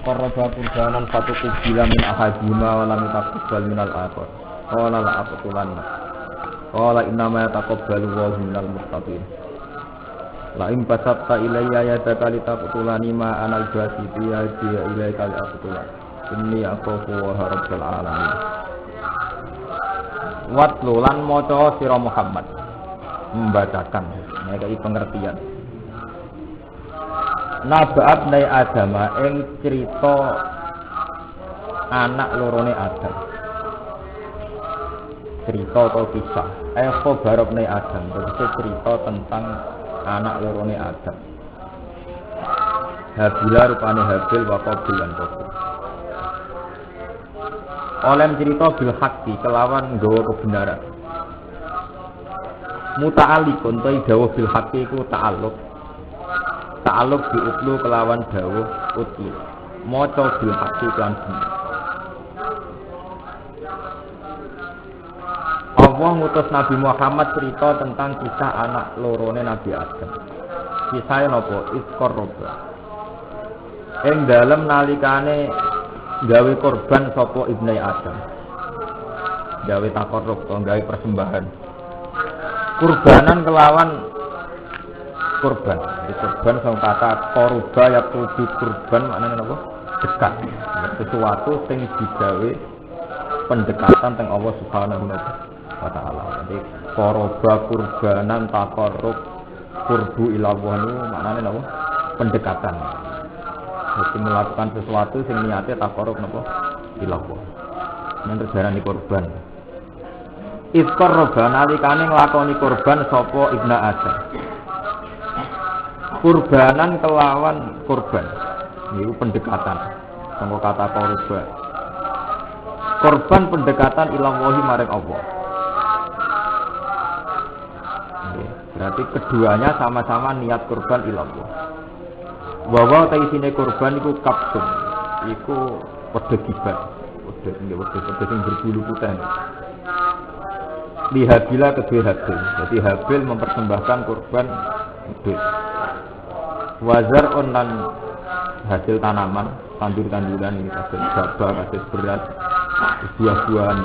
qarraba qurbanan fatuqbila min ahadihima wa lam yataqabbal min al-akhar. Qala la aqtulanna. Qala innama yataqabbalu Allahu minal muttaqin. La in basatta ilayya yadaka litaqtulani ma anal basiti ilayka liaqtulan. Inni akhafu wa rabbul alamin. Watlu lan maca sira Muhammad membacakan mereka pengertian. Nabaat nai Adama ing cerita anak lorone Adam. Cerita atau kisah. Khobarab nai Adam, berarti cerita tentang anak lorone Adam. Habila rupane Habil wa Qabil lan Qabil. Oleh cerita bil haqqi kelawan nggawa kebenaran. Muta'alliqun ta dawuh bil haqqi iku ta'alluq. Ta'alluq bi utlu kelawan dawuh utlu. Maca bil haqqi kan bener. Allah ngutus Nabi Muhammad cerita tentang kisah anak lorone Nabi Adam. Kisah napa? Isqarraba. Ing dalem nalikane gawe korban sapa ibnu Adam. Gawe takarrub atau gawe persembahan. Kurbanan kelawan kurban. Di kurban sama kata koruba ya tuju kurban maknanya apa? Dekat. Sesuatu sing digawe pendekatan teng Allah Subhanahu wa taala. Jadi koruba kurbanan takarrub kurbu ila Allah maknanya apa? Pendekatan. Jadi melakukan sesuatu sing niate takarrub napa? Ila Allah. Nen terjarani kurban. Isqarraba nalikane nglakoni kurban sapa ibnu Adam. Kurbanan kelawan kurban. Niku pendekatan. Sanggo kata korban. Kurban pendekatan ila Allah maring Allah. Berarti keduanya sama-sama niat kurban ila Allah. Wa taisine kurban iku kapsun. Iku wedhus gibat. Wedhus sing berbulu putih. Di Habila kedua Habil. Jadi Habil mempersembahkan kurban wedhus. Wazar onan hasil tanaman, tandur-tanduran ini hasil gabah, hasil beras, buah-buahan.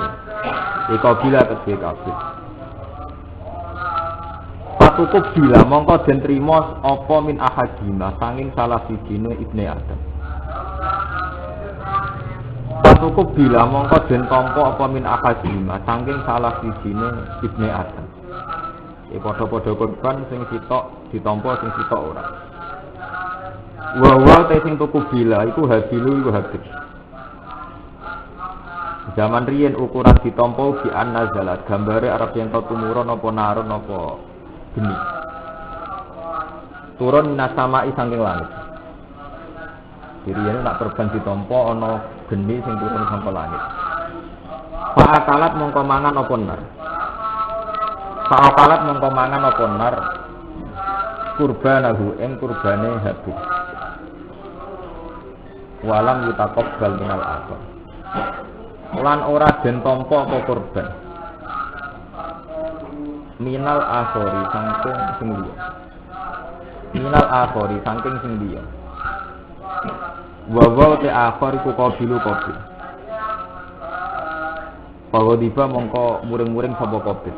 Qabil kedua Qabil. Patukup bila mongko den trima apa min ahadina sanging salah sijine ibnu Adam. Patukup bila mongko den tampa apa min ahadina sanging salah sijine ibnu Adam. Padha-padha korban sing sitok ditampa sing sitok ora. Wa te sing tuku bila iku Habilu iku Habil. Zaman riyen ukuran ditampa bi annazalat gambare arep yen tumurun apa narun apa geni. Turun nasamai saking langit. Jadi ini nak korban ditampa ana geni sing turun saka langit. Fa'akalat mongko mangan apa nar. Fa'akalat mongko mangan apa nar. Kurbanahu ing kurbane Habil. Walam yutaqabbal minal akhir. Lan ora den tampa apa kurban. Minal akhori saking sing liya. Minal akhori saking sing liya. Wa te akhir iku qabilu qabil. Pagodiba mongko muring-muring sapa qabil.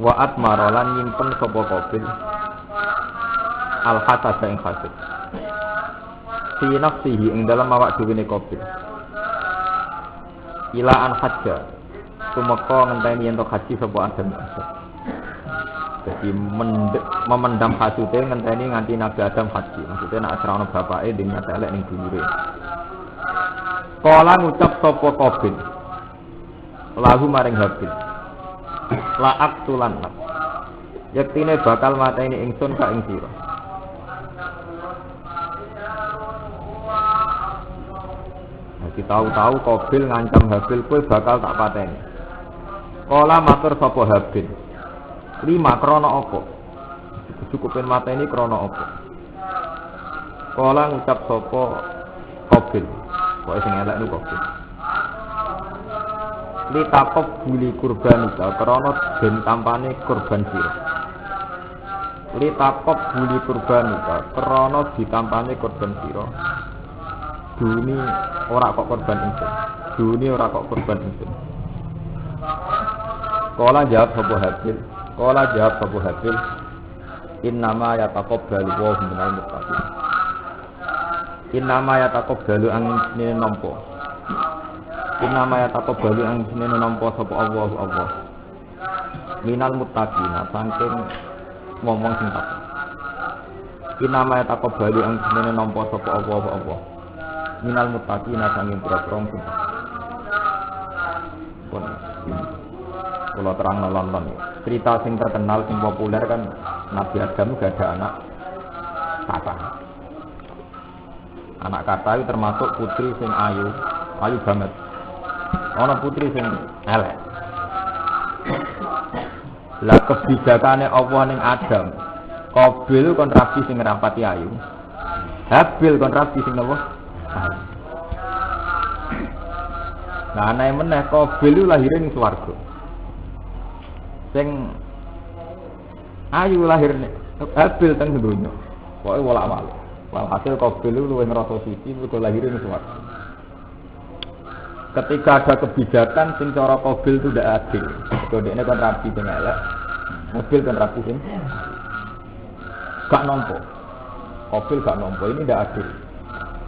Wa atmara lan nyimpen sapa qabil. Al hasad ing hasad. Fi nafsihi ing dalam awak dhewe ne qabil. Ila an hajja tumeka ngenteni yen to haji sapa Adam. Jadi memendam hasute ngenteni nganti Nabi Adam haji. Maksudnya nek asrane bapake dene elek ning dulure. Kala ngucap sapa Qabil. Lahu maring Habil. La aqtulan. Yektine bakal mateni ingsun ka ing sira. Jadi tahu-tahu Qabil ngancam Habil kowe bakal tak pateni. Kala matur sapa Habil. 5 krana apa? Cukupin mateni krana apa? Kala ngucap sapa Qabil. Kok sing elek niku Qabil. Li takop buli kurbanika krana den tampane kurban sira. Li takop buli kurbanika krana ditampane kurban sira. Duni ora kok korban ingsun. Duni ora kok korban ingsun. Kala jawab sapa Habil. Kala jawab sapa Habil. Innama yataqabbalu wa minal muttaqin. Innama yataqabbalu angin nampa. Innama yataqabbalu angin nampa sapa Allah. Minal muttaqin saking ngomong sing takwa. Innama yataqabbalu angin nampa sapa Allah. Minal muttaqin saking pira-pira sing takwa. Pun kula terang nonton cerita sing terkenal sing populer kan Nabi Adam gak ada anak kata. Anak kata itu termasuk putri sing ayu banget. Ana putri sing elek. Lah kebijakane Allah ning Adam, Qabil kon rabi sing ngrapati ayu. Habil kon rabi sing napa? Ayu. Nah anake meneh Qabil lahir ning swarga. Sing ayu lahirne Habil teng donya. Pokoke wolak-walik. Walhasil Qabil luwih ngrasa suci mergo lahir ning swarga. Ketika ada kebijakan sing cara Qabil itu ndak adil. Kodene kan rapi sing elek. Qabil kan rapi sing gak nampa. Qabil gak nampa ini ndak adil.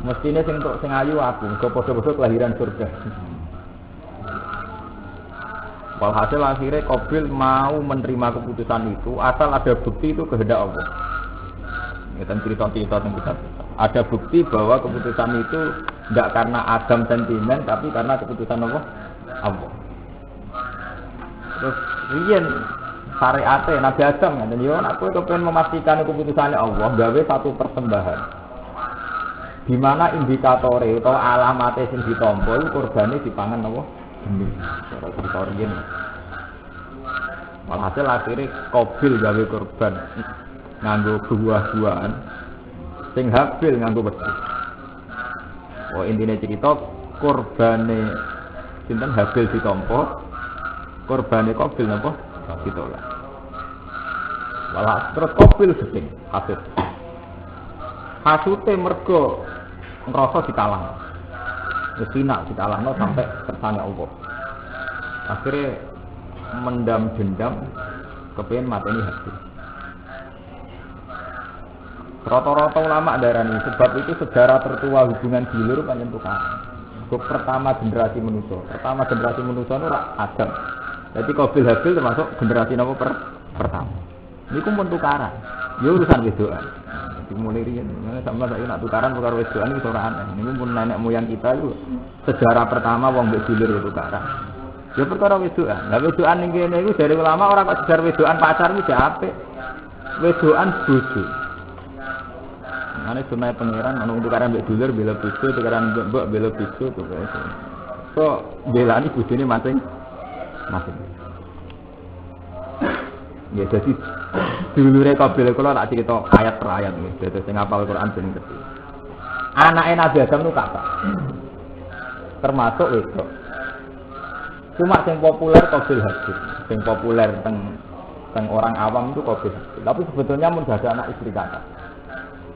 Mestine sing tok sing ayu aku, mergo padha-padha kelahiran surga. Walhasil akhirnya Qabil mau menerima keputusan itu asal ada bukti itu kehendak Allah. Kita cerita-cerita tentang kita. Ada bukti bahwa keputusan itu tidak karena Adam sentimen, tapi karena keputusan Allah. Terus riyen syariate Nabi Adam ngene yo aku kepen memastikan keputusannya Allah, gawe satu persembahan. Di mana indikatore atau alamate sing ditampa iku kurbane dipangan apa? Cara cerita riyen. Walhasil akhirnya Qabil gawe korban nganggo buah-buahan, sing Habil nganggo wedi. Oh intine cerita korbane sinten Habil ditampa, korbane Qabil napa ditolak. Walhasil terus Qabil sedeng hasud. Hasute mergo ngrasa dikalahno. Wis dikalahno sampai kersane Allah. Akhirnya mendam dendam kepengin mateni Habil. Rata-rata ulama darani sebab itu sejarah tertua hubungan dulur pancen tukaran. Pertama generasi manusia itu Adam. Jadi Qabil Habil termasuk generasi napa pertama. Niku pun tukaran. Ya urusan wedokan. Dimulai riyen sampe saiki nak tukaran perkara wedokan iki ora aneh. Niku pun nenek moyang kita itu sejarah pertama wong mbek dulur tukaran. Ya perkara wedokan. Lah wedokan ning kene iku dari ulama ora kok sejarah wedokan pacar iki apik. Wedokan bojo. Ane sunai pangeran ana tukaran mbek dulur bela bojo, tukaran mbek bela bojo to kok. So belani bojone masing. Ya jadi dulure Qabil kula tak cerita ayat per ayat nggih. Dadi sing hafal Quran ben ngerti. Anake Nabi Adam itu kata. Termasuk wedok. Cuma yang populer Qabil Habil. Yang populer teng orang awam itu Qabil. Tapi sebetulnya mun ada anak istri kata.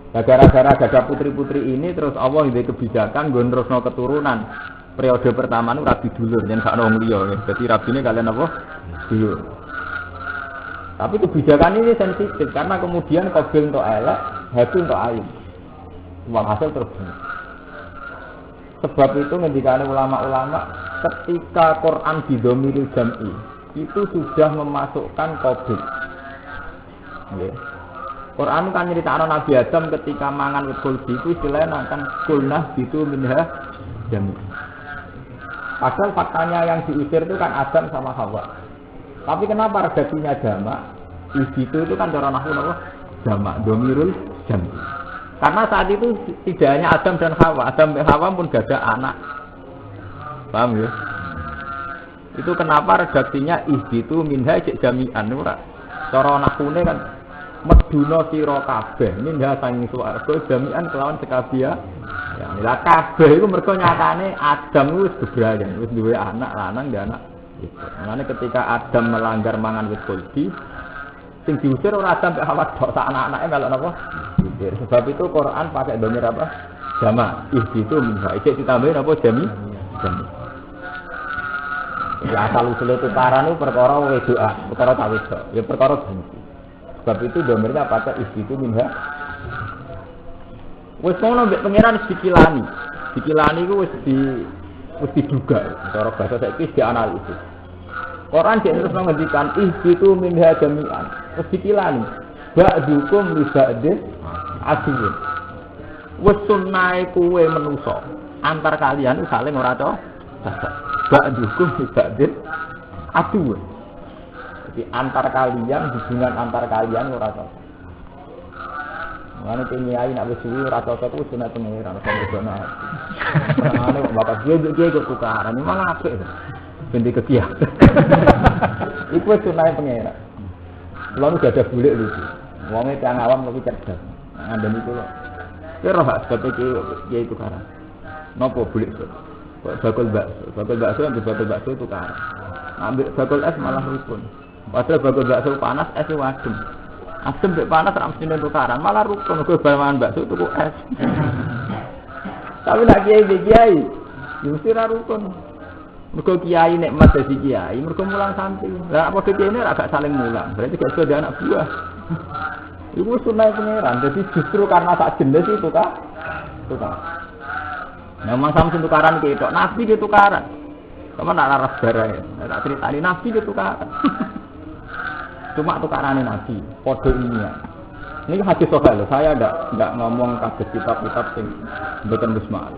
Nah, gara-gara ada putri-putri ini terus Allah nggawe kebijakan nggon terusno keturunan. Periode pertama itu rabi dulur yen gak ono wong liya. Dadi rabine kalian apa? Dulur. Tapi kebijakan ini sensitif karena kemudian Qabil untuk elek, Habil untuk ayu. Walhasil terbukti. Sebab itu ngendikane ulama-ulama ketika Quran bidomiril jam'i itu sudah memasukkan Qabil. Nggih. Quran kan nyeritakno Nabi Adam ketika mangan wit kuldi itu istilahnya akan kulnah itu minha jam'i. Padahal faktanya yang diusir itu kan Adam sama Hawa. Tapi kenapa redaksinya jamak? Itu kan cara nahwu napa? Jamak, domirul jam'i. Karena saat itu tidak hanya Adam dan Hawa, Adam dan Hawa pun gak ada anak. Paham ya? Itu kenapa redaksinya itu minha jami'an ora. Cara nahwune kan meduna sira kabeh minha sanging swarga jami'an kelawan sekabia. Ya, lah kabeh iku mergo nyatane Adam wis bebrayan, wis duwe anak lanang dan anak. Makanya ketika Adam melanggar mangan wit kuldi, sing diusir ora Adam mek Hawa tok sak anak-anake melok napa? Diusir. Sebab itu Quran pakai domir apa? Jama ihbitu minha. Iki ditambahin apa jami? Jami. Ya asal usul tukaran itu perkara wedoan, perkara tak wedok. Ya perkara benci. Sebab itu domirnya pakai ihbitu minha. Wis ngono mbek pangeran dikilani. Dikilani ku wis diduga. Cara bahasa saiki dianalisis. Quran dia terus menghentikan ihbitu minha jami'an. Wis dikilani. Ba'dukum li ba'din aduwwun. Wis sunnahe kuwe menungso antar kalian saling ora cocok. Ba'dukum li ba'din aduwwun. Jadi antar kalian hubungan antar kalian ora cocok. Mane kiai nak wis suwi ora cocok ku sunat pengiran sampe kono. Mane bapak dia kok tukaran iki malah apik. Bendi kekiah. Iku sunnahe pengiran. Kulo udah ada bulik lucu. Wonge tiyang awam lebih cerdas. Ngandani kulo. Kira hak sebab kiai tukaran. Napa bulik kok? Bakul bakso ambil bakul bakso tukaran. Ambil bakul es malah rukun. Padahal bakul bakso panas es wadem. Asem mbek panas ra mesti tukaran, malah rukun kok bawangan bakso tuku es. Tapi nek kiai, yo mesti ra rukun. Mergo kiai nek mas dadi kiai, mergo mulang santri. Lah apa kiai ini agak saling mulang, berarti gak ada anak buah. Iku sunah pangeran, jadi justru karena sak jenis itu tukar. Memang sampeyan tukaran ki tok, nabi ki tukaran. Sama nak laras barang, tak critani nabi ki tukaran. Cuma tukarannya nabi, kode ini ya. Ini hadis sahih loh, saya enggak ngomong kasus kitab-kitab yang bukan musma.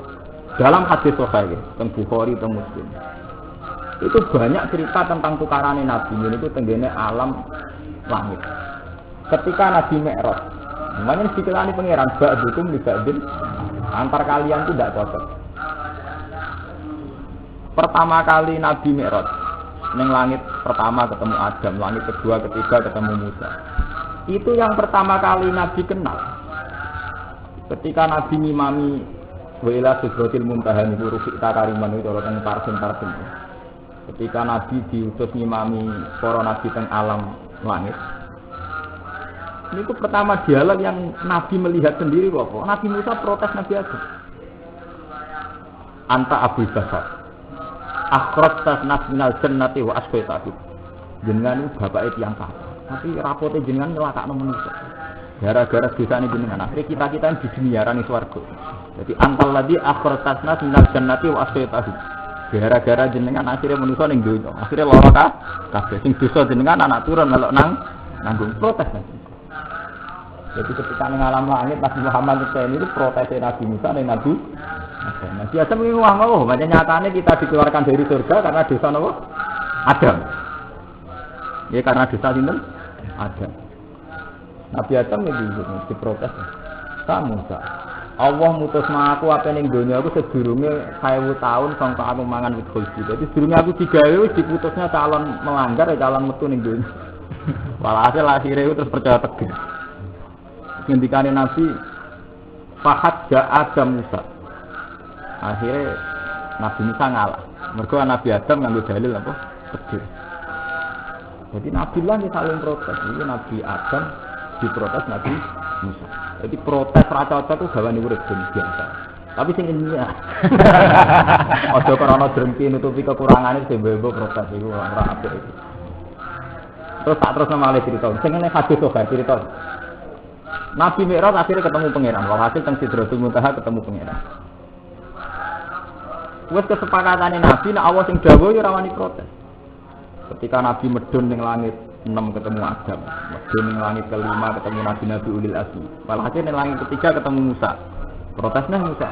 Dalam hadis sahih, tentang Bukhari, tentang Muslim, itu banyak cerita tentang tukarannya nabi. Ini itu tenggene alam langit. Ketika Nabi Mi'raj, namanya dikilani pangeran, ba'dukum li ba'din, antar kalian itu tidak cocok. Pertama kali Nabi Mi'raj, neng langit pertama ketemu Adam, langit kedua, ketiga ketemu Musa. Itu yang pertama kali Nabi kenal. Ketika Nabi ngimami Wailah Sidratil Muntaha niku rufi'ta kariman itu orang tarsim. Ketika Nabi diutus ngimami para nabi teng alam langit. Ini itu pertama dialog yang Nabi melihat sendiri kok. Nabi Musa protes Nabi Adam. Anta Abu Basar. Akhrajta nas minal jannati wa asqaitahu. Jenengan bapak tiyang kafir. Tapi rapote jenengan nyelakakno manusia. Gara-gara dosane jenengan akhirnya kita di dunia rani swarga. Jadi antal ladzi akhrajta nas minal jannati wa asqaitahu. Gara-gara jenengan akhirnya manusia ning donya. Akhirnya lara kabeh sing dosa jenengan anak turun melok nanggung protes. Jadi ketika ngalam langit Nabi Muhammad itu protes Nabi Musa dan Nabi Adam ini ngomong, macam nyatanya kita dikeluarkan dari surga karena dosa Adam. Ya karena dosa Adam. Nabi Adam itu diprotes. Kamu Allah mutus aku apa ning donya aku sedurunge 1000 tahun sampai aku mangan wit khuldi. Jadi sedurunge aku digawe wis diputusnya calon melanggar calon metu ning donya. Walhasil akhirnya terus percaya tegas. Ngendikane Nabi Fahad Adam Musa. Akhirnya Nabi Musa ngalah. Mergo Nabi Adam nganggo dalil apa? Tegas. Jadi Nabi lah saling protes. Ini Nabi Adam diprotes Nabi Musa. Jadi protes ra cocok itu gawane urip biasa. Tapi sing ilmiah. Aja karena drengki nutupi kekurangane sembebo protes iku ora apik iki. Terus tak terus nang malih cerita. Sing ngene hadis kok cerita. Nabi Mi'raj akhirnya ketemu pangeran. Walhasil teng Sidratul Muntaha ketemu pangeran. Wes kesepakatane Nabi nek Allah sing dawuh ya ora wani protes. Ketika Nabi medun ning langit 6 ketemu Adam, medun ning langit kelima ketemu Nabi Ulil Azmi. Walhasil ning langit ketiga ketemu Musa. Protesnya Musa.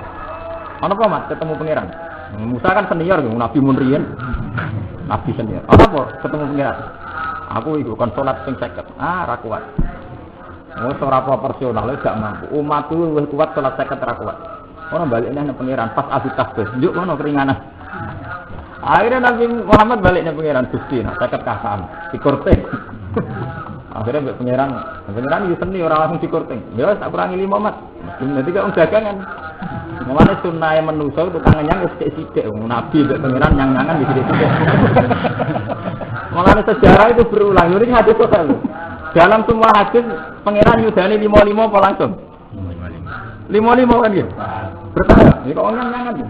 Ana apa Mas ketemu pangeran? Musa kan senior Nabi Munriyen. Nabi senior. Ana apa ketemu pangeran? Aku iku kon salat ping 50. Ra kuat. Ora proporsional gak mampu. Umatku luwih kuat salat 50 ra kuat. Ora baliknya nang pangeran pas abis tasbih. Njuk ngono keringanan. Akhirnya Nabi Muhammad baliknya pangeran Gusti, nak 50 kasam, dikorting. Akhirnya mbek pangeran yo seni ora langsung dikorting. Ya wis tak kurangi 5 mat. Nanti kok dagangan. Mulane sunahe manusa tukang nyang wis sithik-sithik. Nabi mbek pangeran nyang-nyangan wis sithik-sithik. Mulane sejarah itu berulang. Ini hadis kok. Dalam semua hadis pangeran yudane 55 apa langsung? 55 kan gitu. Berkah, ini kok nyang-nyangan.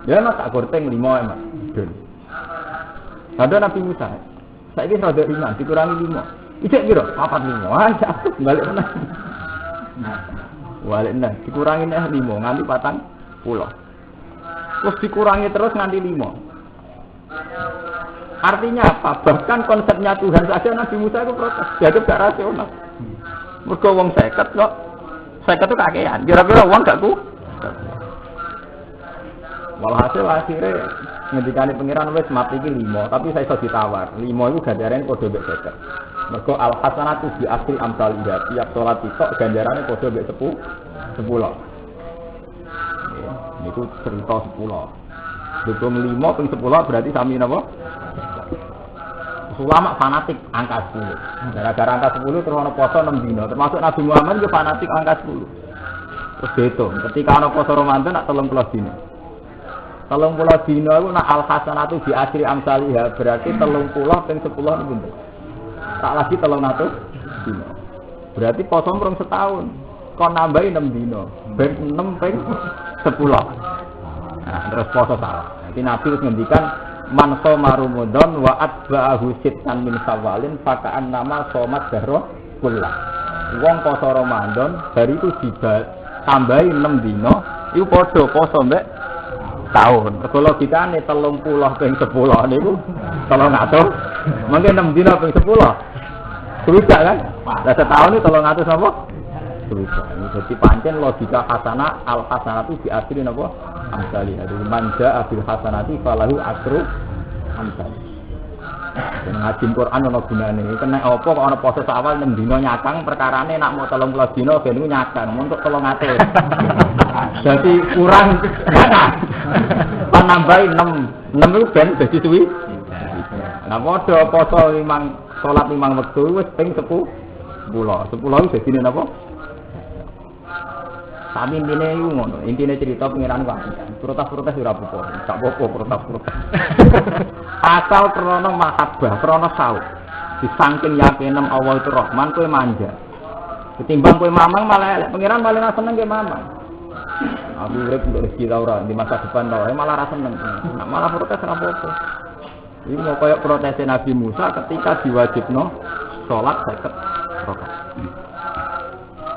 Ya mas tak gorteng 5 emak. Ada Nabi Musa. Saiki rada ringan dikurangi 5. Ijek piro? 4-5. Ah, balik meneh. Balik meneh dikurangi 5 nganti 40. Terus dikurangi terus nganti 5. Artinya apa? Bahkan konsepnya Tuhan saja Nabi Musa itu protes. Jadi gak rasional. Mergo wong 50 kok. 50 itu kakean. Kira-kira wong gak ku? Walhasil akhirnya ngendikane pangeran wis mati iki 5, tapi saya iso ditawar. 5 iku ganjarane padha mek 50. Mergo al hasanatu bi asri amsal ida. Tiap salat tok ganjarane padha mek 10. Niku cerita 10. Dukung 5 ping 10 berarti sami napa? Ulama fanatik angka 10. Gara-gara angka 10 terus ana poso 6 dina. Termasuk Nabi Muhammad juga fanatik angka 10. Terus dihitung, ketika ana poso Ramadan nak 30 dina. 30 dina iku nak al hasanatu bi asri amsalihha berarti 30 ping 10 niku pinten? Tak lagi 300 dina. Berarti poso mrung setahun. Kon nambahi 6 dina. Ben 6 ping 10. Nah, terus poso salah. Jadi Nabi wis ngendikan man shoma Ramadan wa atba'ahu sittan min Syawalin faka'an nama shomat dahra kullah. Wong poso Ramadan dari itu tambahi 6 dina iku padha poso mbek tahun. Kalau logikane 30 ping 10 niku 300. Mangke 6 dina ping 10. Berusak kan? Lah setahun iki 300 napa? Berusak. Jadi pancen logika hasanah al hasanatu di asri napa? Amsali. Jadi manja abil hasanati falahu asru amsali. Ngaji Quran ana gunane. Kena apa kok ana poso awal 6 dina nyakang perkarane nak mau 30 dina ben niku nyakang untuk 300. Jadi kurang panambahi 6 itu ben dadi suwi. Nah padha poso 5 salat 5 wektu wis ping 10. 10 itu dadine napa? Tapi intine iku ngono, intine cerita pengiran wae. Protes-protes ora apa-apa, gak apa-apa protes-protes. Asal krana mahabbah, krana saut. Disangking yakinem Allah itu Rahman kowe manja. Ketimbang kowe mamang malah elek, pengiran paling ra seneng kowe mamang. Aku urip untuk rezeki ta ora di masa depan ta, malah ra seneng. Nah, malah protes ora apa-apa. Iki mau koyo protes Nabi Musa ketika diwajibno salat 50 rakaat.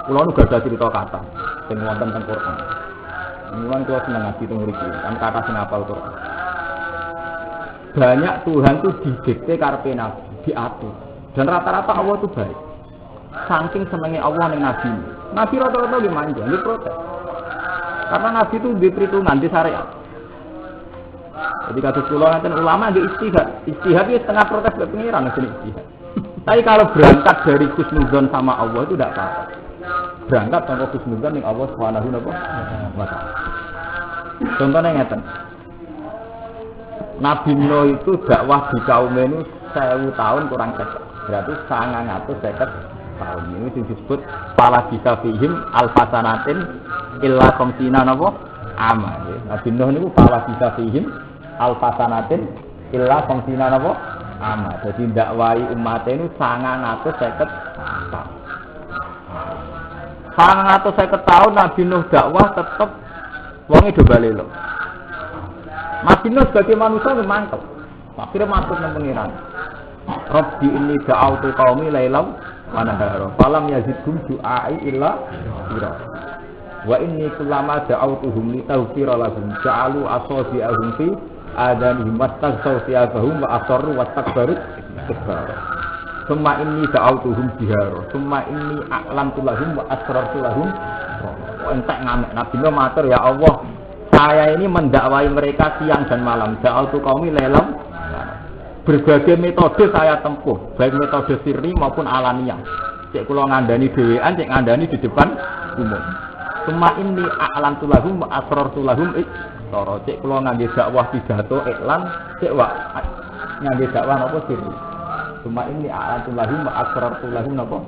Kulo nu gak ada cerita kata sing wonten teng Quran. Mulane kulo seneng ngaji teng mriki, kan kata sing apal Quran. Banyak Tuhan itu didikte karepe nabi, diatur. Dan rata-rata Allah itu baik. Saking senenge Allah ning nabi. Nabi rata-rata nggih manja, nggih protes. Karena nabi itu di perhitungan di syariat. Jadi kata kula ngaten ulama nggih ijtihad. Ijtihad itu setengah protes ke pengiran jenenge ijtihad. Tapi kalau berangkat dari husnudzon sama Allah itu tidak apa-apa. Berangkat tanpa husnudzon ning Allah Subhanahu wa taala. Contohnya ngeten. Nabi Nuh itu dakwah di kaum ini 1000 tahun kurang 50. Berarti 950 tahun. Ini disebut pala bisa fihim alfasanatin illa khamsina napa ama. Nabi Nuh niku pala bisa fihim alfasanatin illa khamsina napa ama. Jadi dakwahi umat ini 950 tahun. 950 tahun Nabi Nuh dakwah tetap wong do bali lho. Nabi Nuh sebagai manusia mangkel. Akhirnya matur nang pengiran. Rabbi inni da'autu qaumi lailam wa nahara. Falam yazidhum du'ai illa fira. Wa inni kullama da'autuhum litaghfira lahum ja'alu asabi'ahum fi adanihim wastaghsaw thiyabahum wa asarru wastakbaru istikbara. Summa inni da'autuhum jihara. Summa inni a'lamtu lahum wa asrartu lahum. Entek ngamek Nabi Nuh matur ya Allah, saya ini mendakwai mereka siang dan malam. Da'autu qaumi lailam. Berbagai metode saya tempuh, baik metode sirri maupun alaniah. Cek kula ngandani dhewean, cek ngandani di depan umum. Summa inni a'lamtu lahum wa asrartu lahum iktara. Cek kula ngangge dakwah pidato iklan, cek ngangge dakwah napa sirri. Summa inni a'lamtu lahum wa asrartu lahum napa.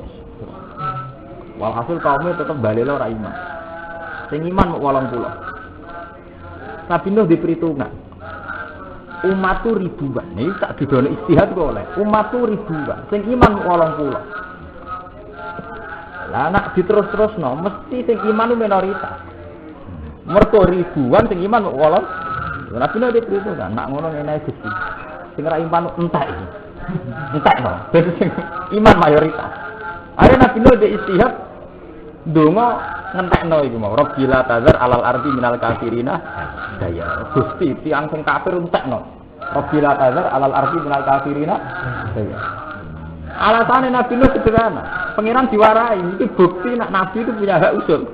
Walhasil kaumnya tetap balelo ora iman. Sing iman mung 80. Nabi Nuh diperhitungan. Umat tu ribuan. Ini tak didono istihad kok oleh. Umat tu ribuan. Sing iman mung 80. Lah nak diterus-terusno mesti sing iman minoritas. Mergo ribuan sing iman kok 8. Nabi Nuh diperhitungkan, nak ngono ngene Gusti. Sing ora iman entek iki. Entek no. Dadi sing iman mayoritas. Are Nabi Nuh dhe istihad ndonga ngentekno iku mau. Rabbila tazar alal ardi minal kafirina daya. Gusti tiyang sing kafir entekno. Rabbila tazar alal ardi minal kafirina daya. Alasannya Nabi Nuh sederhana. Pengiran diwarai, itu bukti nak Nabi itu punya hak usul.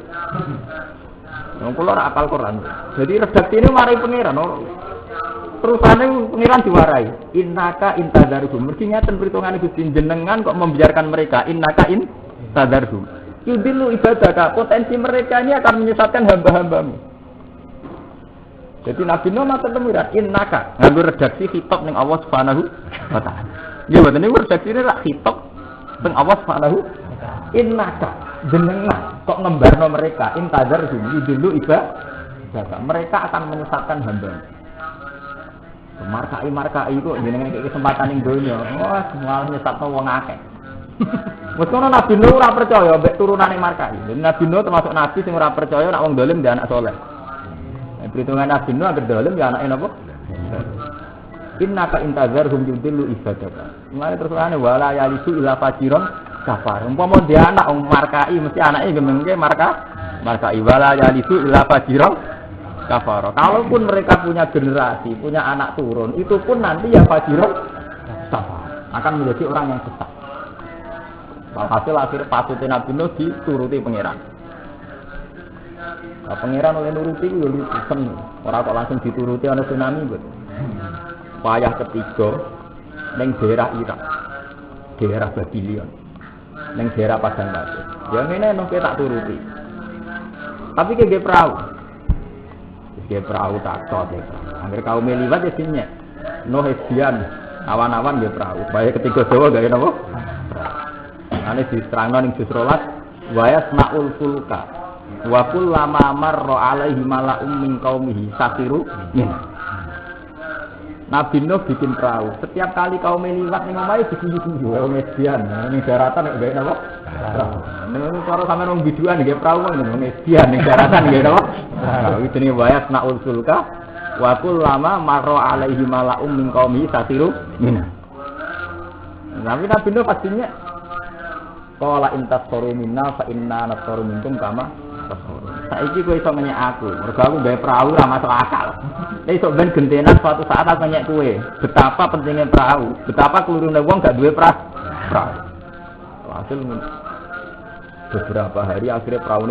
Yang kula ora apal Quran. Jadi redaksi ini marai pengiran. Terusannya pengiran diwarai. Innaka intadarhum. Mesti ngaten perhitungan Gusti jenengan kok membiarkan mereka. Innaka intadarhum. Yudillu ibadaka. Potensi mereka ini akan menyesatkan hamba-hambamu. Jadi Nabi Nuh matur pengiran. Innaka. Nganggo redaksi kitab ning Allah Subhanahu wa taala. Ya boten niku redaksi ini rak kitab ning Allah Subhanahu innaka. Jenengan kok ngembarno mereka intazar dulu ibadah mereka akan menyesatkan hamba markai itu jenengan kayak kesempatan ning donya wah semua nyesatno wong akeh wis ngono Nabi Nuh ora percaya mbek turunane markai Nabi Nuh termasuk nabi sing ora percaya nek wong dolim dia anak saleh perhitungan Nabi Nuh agar dolim ya anake napa innaka intazarhum yudillu ibadaka mulane terus ana wala yalisu ila fajiron kafar. Umpama dia anak markai mesti anaknya gemengke markai wala yalisu ila fajira kafar. Kalaupun mereka punya generasi, punya anak turun, itu pun nanti ya fajira kafar. Akan menjadi orang yang sesat. Walhasil akhir patute Nabi Nuh dituruti pangeran. Nah, pangeran oleh nuruti yo luwih ora kok langsung dituruti ana tsunami mboten. Wayah ketiga ning daerah Irak. Daerah Babylon. Neng daerah Padang Pasir. Ya ngene no tak turuti. Tapi ke perahu. Ke perahu tak cocok ya. Angger kaum liwat ya sinye. No hesian. Awan-awan ge perahu. Bae ketiga Jawa gawe napa? Ane distrangno ning juz 12 wa yasmaul fulka. Wa kullama marra alaihi mala'um min qaumihi sakiru min. Nabi Nuh bikin perahu. Setiap kali kaum liwat ning omahe diguyu-guyu, wong median, ning daratan nek gawe napa? Perahu. Nek karo sampeyan wong biduan nggih perahu wong median ning daratan nggih napa? Perahu iki jenenge wayas naul sulka wa kullama marra alaihi mala'um min qaumi satiru min. Nabi Nuh pastinya qala intas saru minna fa inna nasaru minkum kama tasarun. Saiki kowe iso menyek aku, mergo aku gawe perahu ora masuk akal. Nek iso ben gentenan suatu saat aku menyek kowe. Betapa pentingnya perahu, betapa kelurune wong gak duwe perahu. Hasil beberapa hari akhirnya perahu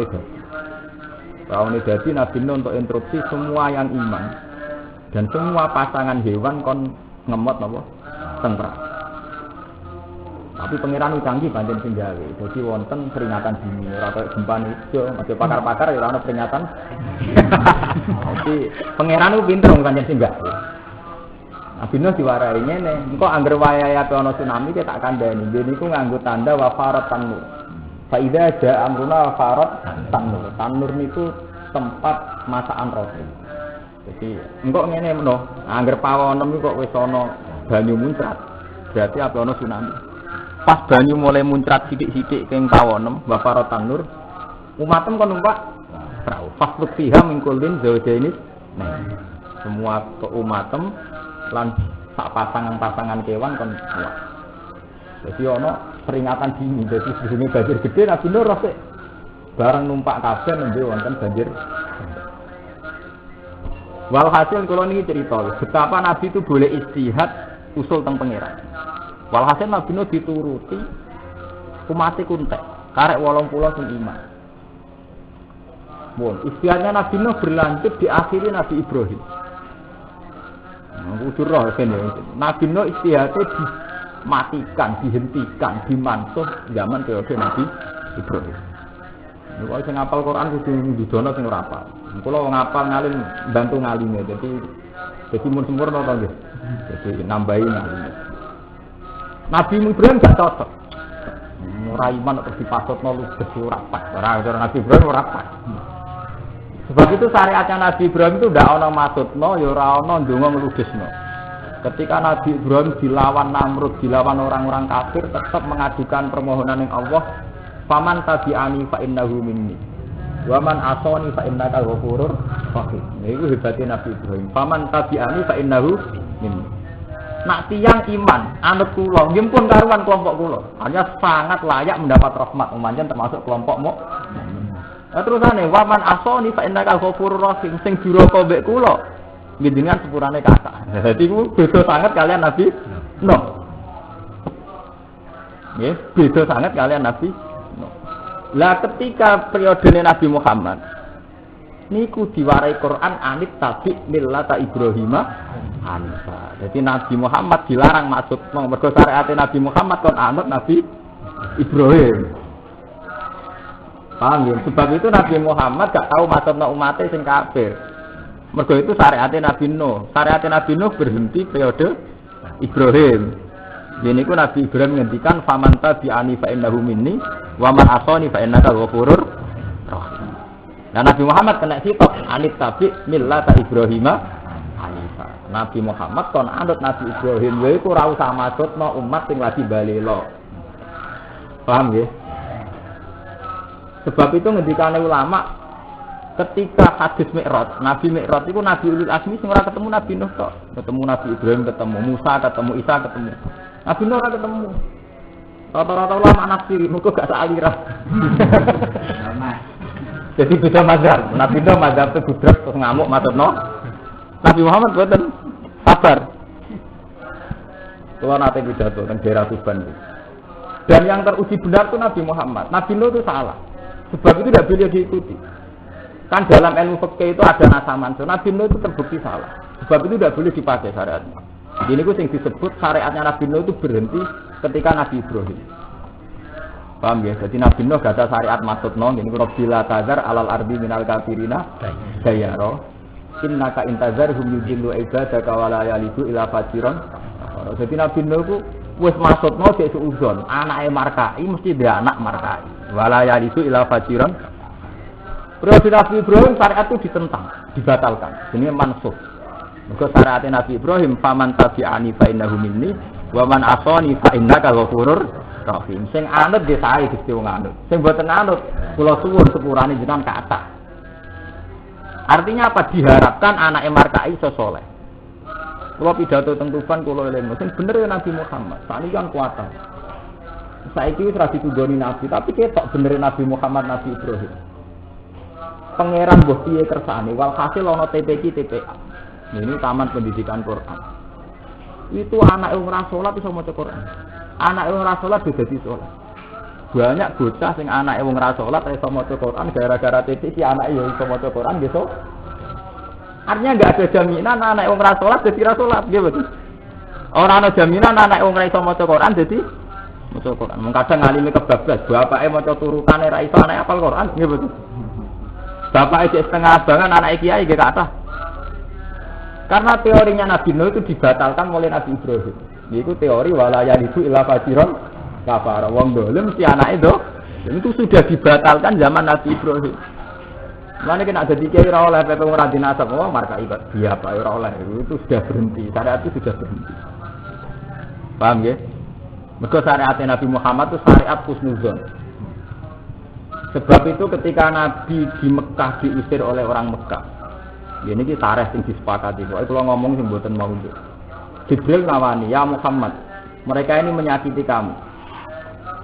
ini jadi Nabi Nuh untuk instruksi semua yang iman dan semua pasangan hewan kon ngemot napa teng perahu. Tapi pangeran canggih pancen sing gawe. Dadi wonten peringatan dini, ora kaya gempa ijo, masih pakar-pakar ya ora ono peringatan. Jadi pangeran ku pinter wong pancen sing gawe. Nabi Nuh diwarai ngene, engko anggere wayahe ana tsunami ki tak kandhani. Dene iku nganggo tanda wa farat tanur. Fa idza jaa amruna farat tanur. Tanur niku tempat masakan roti. Jadi engko ngene meno, anggere pawonem iku kok wis ana banyu muncrat. Berarti apa ana tsunami. Pas banyu mulai muncrat sithik-sithik keng pawonem wa farat tanur. Umatem kon numpak perahu. Fasbuk fiha min kullin zawjaini. Nah, semua keumatem lan sak pasangan-pasangan kewan kon kuat. Jadi ana peringatan dini, jadi sebelumnya banjir gede Nabi Nuh rasik bareng numpak kabeh nembe wonten banjir. Walhasil kula niki cerita betapa Nabi itu boleh istihad usul teng pangeran. Walhasil Nabi Nuh dituruti umate kuntek karek 80 sing iman. Bon, istihadnya Nabi Nuh berlanjut diakhiri Nabi Ibrahim. Udur roh kan ya. Nabi Nuh istihadnya dimatikan, dihentikan, dimansuh zaman periode Nabi Ibrahim. Nek kok sing ngapal Quran kudu ndudono sing ora apal. Kula wong ngapal ngalim bantu ngalime. Jadi mun sempurna to nggih. Jadi nambahi ngalime. Nabi Ibrahim gak cocok. Ora iman terus dipasutno ludes ora pas. Ora Nabi Ibrahim ora pas. Sebab itu syariatnya Nabi Ibrahim itu ndak ana maksudno ya ora ana ndonga ngludesno. Ketika Nabi Ibrahim dilawan Namrud, dilawan orang-orang kafir tetap mengajukan permohonan yang Allah, faman tabi'ani fa innahu minni. Wa man asani fa innaka ghafurur rahim. Niku hebatnya Nabi Ibrahim. Faman tabi'ani fa innahu minni. Nak tiyang iman anut kula, nggih pun karuan kelompok kula. Hanya sangat layak mendapat rahmat umanjen termasuk kelompok mukmin. Terusane wa man asani fa innaka ghafurur rahim. Sing duraka mbek kula nggih dengan sepurane kata. Dadi ku beda sangat kalian Nabi Nuh. Nggih, beda sangat kalian Nabi Nuh. Lah ketika periode Nabi Muhammad niku diwarai Quran anit tabi millata Ibrahim Hanifa. Jadi Nabi Muhammad dilarang maksud mergo syariat Nabi Muhammad kon anut Nabi Ibrahim. Paham ya? Sebab itu Nabi Muhammad gak tahu maksudna umatnya sing kafir. Mergo itu syariat Nabi Nuh. Syariat Nabi Nuh berhenti periode Ibrahim. Jadi niku Nabi Ibrahim ngendikan faman tabi'ani fa innahu minni wa man asani fa innaka ghafurur rahim. Nah Nabi Muhammad kena sitok anit tabi millata Ibrahim Hanifa. Nabi Muhammad kon anut Nabi Ibrahim lha iku ora usah maksudno umat sing lagi balelo. Paham nggih? Sebab itu ngendikane ulama ketika hadis Mi'raj, Nabi Mi'raj itu Nabi Ulul Azmi sing ora ketemu Nabi Nuh tok. Ketemu Nabi Ibrahim, ketemu Musa, ketemu Isa, ketemu Nabi Nuh ora ketemu. Rata-rata ulama nafsir, muga gak salirah. Jadi beda mazhab. Nabi Nuh mazhab itu gudrak terus ngamuk maksudno. Nabi Muhammad boten sabar. Kalau nate pidato teng daerah Tuban. Dan yang teruji benar itu Nabi Muhammad. Nabi Nuh itu salah. Sebab itu tidak boleh diikuti. Kan dalam ilmu fikih itu ada nasaman. Nabi Nuh itu terbukti salah. Sebab itu tidak boleh dipakai syariatnya. Ini ku sing disebut syariatnya Nabi Nuh itu berhenti ketika Nabi Ibrahim. Paham ya? Jadi Nabi Nuh gak ada syariat maksudno ngene ku Rabbila tazar alal ardi minal kafirina dayaro. Innaka intazarhum yudillu ibadaka wa la yalidu ila fajiran. Jadi Nabi Nuh ku wis maksudno sik suudzon, anake markai mesti dia anak markai. Wa la yalidu ila fajiran. Periode Nabi Ibrahim syariat itu ditentang, dibatalkan. Ini mansuh. Mergo syariat Nabi Ibrahim faman tabi'ani fa innahu minni wa man asani fa innaka ghafurur rahim. Sing anut nggih sae Gusti wong anut. Sing mboten anut kula suwun sepurane jenengan kathah. Artinya apa? Diharapkan anake markai iso saleh. Kula pidato teng Tuban kula eling sing bener ya Nabi Muhammad. Sakniki kan kuwatan. Saiki wis ra ditundoni Nabi, tapi ketok bener Nabi Muhammad Nabi Ibrahim. Pangeran mbah piye kersane walhasil ana TPQ TPA. Ini taman pendidikan Quran. Itu anak wong ora salat iso maca Quran. Anak wong ora salat dadi salat. Banyak bocah sing anake wong ora salat iso maca Quran gara-gara TPQ anake yo iso maca Quran gitu. Artinya enggak ada jaminan anak wong ora salat dadi ra salat, nggih betul. Ora ana jaminan anak wong ora iso maca Quran dadi maca Quran. Mung kadang ngalime kebablas, bapake maca turutane ra iso anake hafal Quran, nggih betul. Bapak itu setengah abangan anak kiai nggih kathah. Karena teorinya Nabi Nuh itu dibatalkan oleh Nabi Ibrahim. Yaitu teori wala yalidu illa fajiron kafara. Wong dolim mesti anake do. Itu sudah dibatalkan zaman Nabi Ibrahim. Mulane kena dadi kiai ora oleh pepe ora dinasab, oh marka ibadah dia apa ora oleh. Itu sudah berhenti. Syariat itu sudah berhenti. Paham nggih? Mergo syariat Nabi Muhammad itu syariat husnuzon. Sebab itu ketika Nabi di Mekah diusir oleh orang Mekah, ini kita tarikh yang disepakati. Kalau ngomong sing mboten mau itu, Jibril nawani, ya Muhammad, mereka ini menyakiti kamu.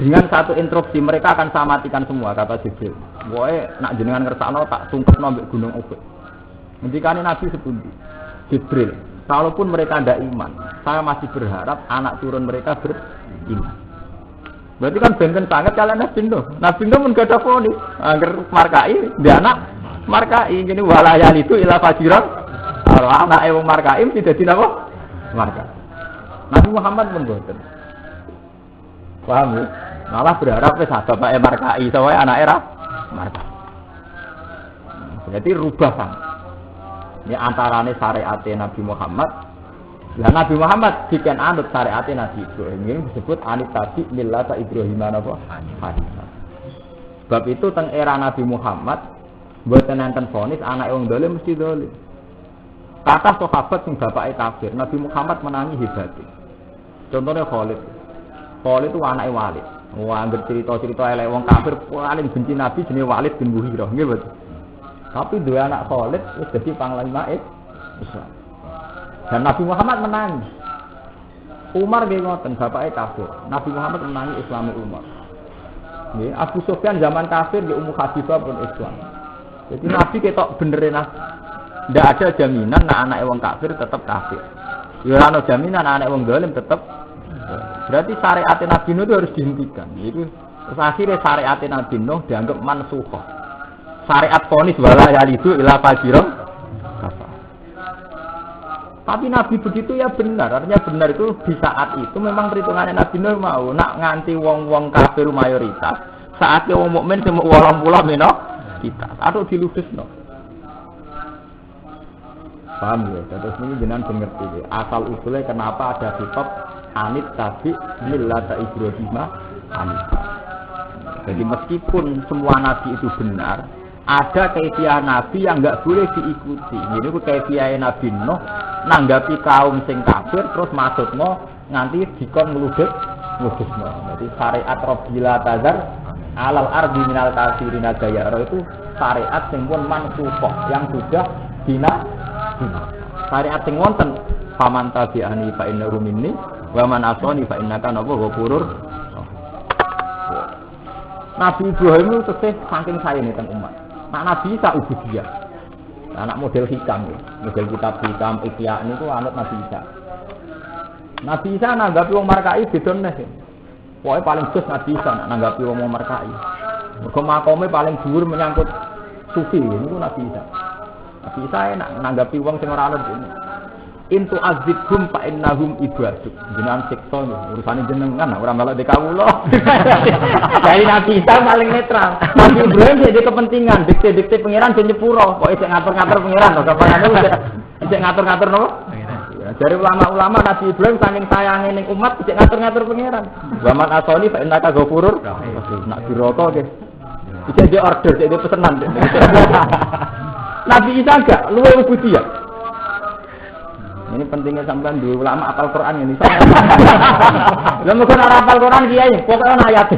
Dengan satu instruksi mereka akan saya matikan semua, kata Jibril. Woe nak jenengan ngersakno tak sungkepno mbek gunung Uhud. Ngendikane Nabi sepundi? Jibril, kalaupun mereka tidak iman, saya masih berharap anak turun mereka beriman. Berarti kan benten sangat kalian Nabi Nuh. Nabi Nuh pun gak ada fonis. Angger markai, dia anak markai. Jadi walayal itu ilah fajiran. Kalau anak wong markai tidak dinapa? Markai. Nabi Muhammad pun boten. Paham ya? Malah berharap wis bapake markai, soalnya anak era markai. Jadi rubah sang. Ini antarane syariat Nabi Muhammad. Lah Nabi Muhammad bikin anut syariat Nabi Ibrahim. Ini disebut anit tabi millata Ibrahim apa? Hanifah. Sebab itu teng era Nabi Muhammad mboten enten vonis anak wong dolim mesti dolim. Kata sahabat sing bapake kafir, Nabi Muhammad menangi hebat. Contohnya Khalid. Khalid itu anake Walid. Wah, anggere cerita-cerita elek wong kafir paling benci Nabi jenenge Walid bin Mughirah, nggih betul. Tapi dua anak Khalid wis dadi panglima Islam. Dan Nabi Muhammad menang. Umar nggih ngoten, bapake kafir. Nabi Muhammad menangi Islami Umar. Nggih, Abu Sufyan zaman kafir nggih Ummu Habibah pun Islam. Jadi Nabi ketok bener nah. Ndak ada jaminan nek anake wong kafir tetap kafir. Ya ora ana jaminan anak wong zalim tetap. Berarti syariat Nabi Nuh itu harus dihentikan. Itu terus akhirnya syariat Nabi Nuh dianggap mansukh. Syariat ponis wala yalidu ila fajiran. Tapi Nabi begitu ya benar. Artinya benar itu di saat itu memang perhitungannya Nabi Nuh mau nak nganti wong-wong kafir mayoritas. Saatnya wong mukmin semua 80 meno kita atau diludesno. Paham ya? Terus ini jenengan mengerti. Asal usulnya kenapa ada kitab Anit Tabi Millata Ibrahim Hanifa. Jadi meskipun semua nabi itu benar, ada kaifiah nabi yang enggak boleh diikuti. Ini ku kaifiah Nabi Nuh nanggapi kaum sing kafir terus maksudnya nganti dikon ngludesno. Jadi syariat Rabbila Tazar alal ardi minal kafirin dayara itu syariat sing pun mansukh yang sudah syariat sing wonten faman tabi'ani fa innahu minni wa man asani fa innaka ghafurur. Nabi Ibrahim itu tesih saking sayane teng umat. Nak Nabi Isa ubudiyah. Anak model hikam ya. Model kitab hikam Ikhya niku anut Nabi Isa. Nabi Isa nanggapi wong markai beda neh. Pokoke paling jos Nabi Isa nanggapi wong markai. Mergo makome paling dhuwur menyangkut sufi niku Nabi Isa. Nabi Isa enak nanggapi wong sing ora anut ini. Intu azibhum fa innahum ibaduk. Jenengan siksa urusane jenengan ora malah di kawula. Dari Nabi Isa paling netral. Nabi Ibrahim jadi kepentingan dikte-dikte pangeran ben nyepuro. Pokoke sik ngatur-ngatur pangeran to kapane sik ngatur-ngatur napa? Dari ulama-ulama Nabi Ibrahim saking sayange ning umat sik ngatur-ngatur pangeran. Wa man asoni fa innaka ghafurur. Nak diroko nggih. Iki dia order, dia pesanan. Nabi Isa enggak luwe ubudi ya. Ini pentingnya sampean dua ulama apal Quran ini. Lah mung ora apal Quran kiai, pokoke ana ayate.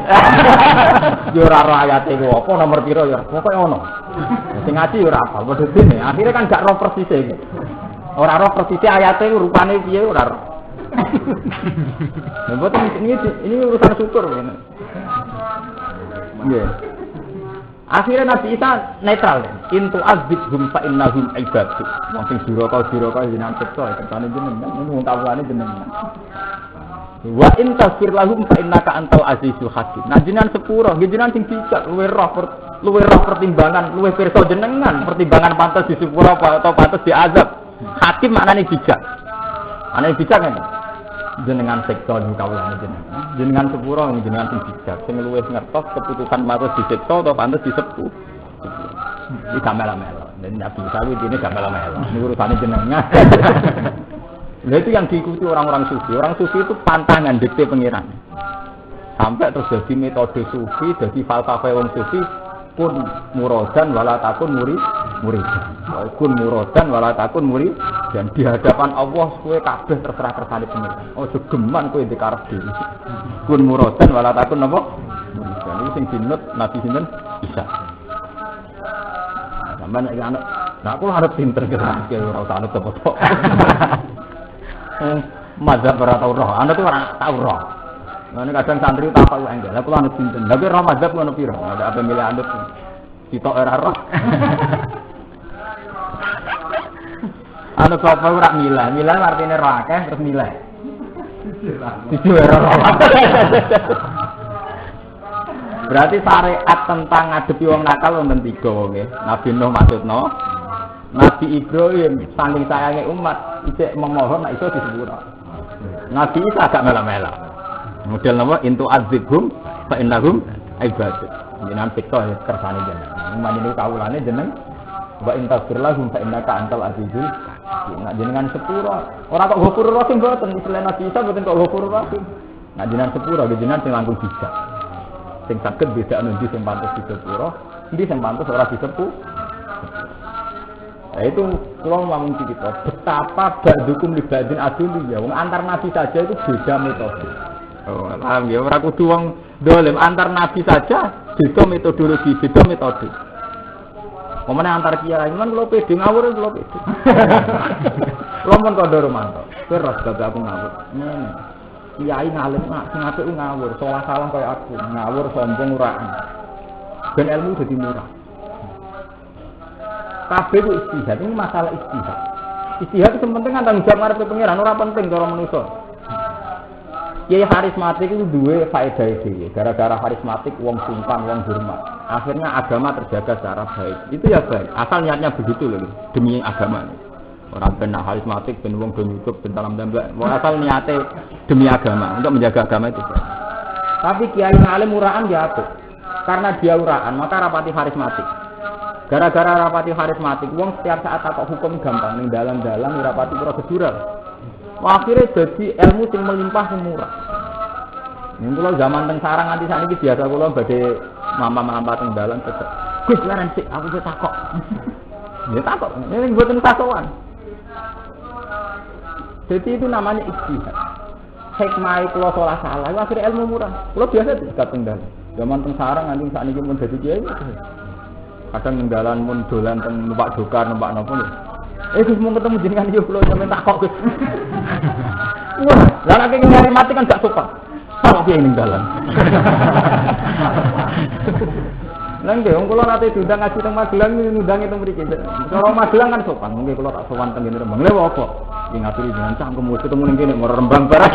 Yo ora ora ayate ku apa nomor piro ya, pokoke ono. Sing ngaji yo ora apal padha dene. Akhire kan gak roh persis iki. Ora roh persis ayate ku rupane piye ora roh. Nah, mboten ini urusan syukur ngene. Nggih. Akhirnya Nabi Isa netral. Intu azbihum fa innahum ibadu. Wong sing duraka jenengan cipta kersane jenengan, wong kawulane jenengan. Wa in tasfir lahum fa innaka antal azizul hakim. Nah jenengan sepuro, nggih jenengan sing bijak, luwih roh pertimbangan, luwih pirsa jenengan, pertimbangan pantes di sepuro atau pantes diazab. Hakim maknane bijak. Anane bijak kan? Jenengan sektor di kawulane jenengan. Jenengan sepuro jenengan sing bijak, sing luwih ngertos keputusan pantes disiksa atau pantes disepuh. Iki gamel-melo. Dan Nabi Sawi ini gamel-melo. Ini urusane jenengan. Nah itu yang diikuti orang-orang sufi. Orang sufi itu pantangan dikte pengiran. Sampai terus jadi metode sufi, jadi falsafah wong sufi kun muradan wala takun muridan. Kun muradan wala takun murid dan di hadapan Allah kowe kabeh terserah kersane pengiran. Oh geman kowe dikarep dhewe. Kun muradan wala takun napa? Muridan. Iki sing dinut Nabi sinten? Isa. Sampeyan iki anak, nah aku harus pinter kira ora usah anut apa-apa. Mazhab ora tau roh, ana tuh ora tau roh. Nah kadang santri tak tahu enggak, aku anut pinten. Tapi roh mazhab ngono piro? Ada apa milih anut. Sitok ora roh. Anu sapa ora milah artine roh akeh terus milah. Dicu ora roh. Berarti syariat tentang ngadepi wong nakal wonten 3 nggih. Nabi Nuh maksudno. Nabi Ibrahim saking sayange umat isih memohon nek iso disepuro. Nabi Isa gak mela-mela. Model napa intu azibhum fa innahum ibadu. Jenengan siksa kersane jenengan. Manine kawulane jeneng wa intasfir lahum fa innaka antal azizul. Nek jenengan sepuro, ora kok ghafurur rahim mboten selain Nabi Isa mboten kok ghafurur rahim. Nek jenengan sepuro jenengan sing langkung bijak. Sing saged beda endi sing pantes disepuro, endi sing pantes ora disepuh. Nah itu kalau ngomong kita betapa ba'dukum li ba'din adul ya wong antar nabi saja itu beda metode. Oh, paham ya, ora kudu wong dolim antar nabi saja, beda metodologi, beda metode. Momene antar kiai kan kula pede ngawur kula pede. Kula mun kandha romanto, terus gak aku ngawur. Ngene. Kiai ngalim sing apik ngawur, salah kaya aku, ngawur sombong uraan. Ben ilmu dadi murah. Kabeh ku istihad, ini masalah istihad. Istihad itu penting kan tanggung jawab ngarepe pangeran, ora penting cara manusa. Kiai karismatik itu duwe faedah dhewe. Gara-gara karismatik wong sungkan, wong hormat. Akhirnya agama terjaga secara baik. Itu ya baik. Asal niatnya begitu loh, demi agama. Orang benar karismatik, ben wong do nyukup, ben salam tembak. Asal niate demi agama, untuk menjaga agama itu baik. Tapi kiai ngalim uraan ya apik. Karena dia uraan, maka rapati karismatik. Gara-gara rapati karismatik, wong setiap saat takok hukum gampang ning dalam-dalam rapati prosedural. Akhirnya jadi ilmu sing melimpah sing murah. Ning kula zaman teng sarang nganti sakniki biasa kula badhe mamam-mamam teng dalan tetep. Gus laren sik aku wis takok. Ya takok, ini mboten takokan. Jadi itu namanya ijtihad. Hikmah kula salah, akhirnya ilmu murah. Kula biasa dekat teng dalan. Zaman teng sarang nganti sakniki mun dadi kiai. Kadang ning dalan mun dolan teng numpak dokar, numpak napa lho. Gus mau ketemu jenengan yo kula sampeyan takok Gus. Wah, lah nek ngene mati kan gak sopan. Takok piye ning dalan. Lah nggih wong kula nate diundang ngaji teng Magelang nundangi teng mriki. Cara Magelang kan sopan, mungkin kula tak sowan teng ngene Rembang. Lha apa? Iki ngaturi jenengan cangkem ketemu ning kene moro Rembang barang.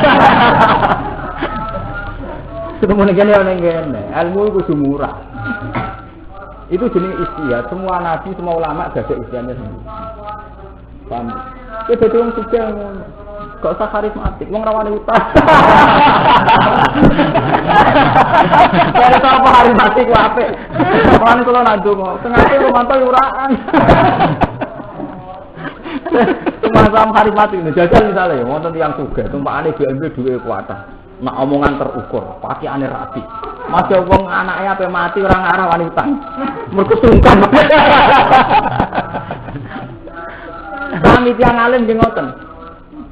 Ketemu ning kene ning kene. Ilmu kudu murah. Itu jenis istihad. Semua nabi, semua ulama gak ada istihadnya sendiri. Paham? Itu jadi orang suka gak usah karismatik, orang rawani utang. Kalau apa karismatik apa? Orang kalau nado mau, sengaja romanto uraan. Semacam karismatik ini, jajal misalnya, wonten yang suka, tumpakane BMW duwe kuatah. Nak omongan terukur, pakaiane rapi. Masih wong anaknya apa mati orang arah wanita. Mergo sungkan. Kami tiang alim nggih ngoten.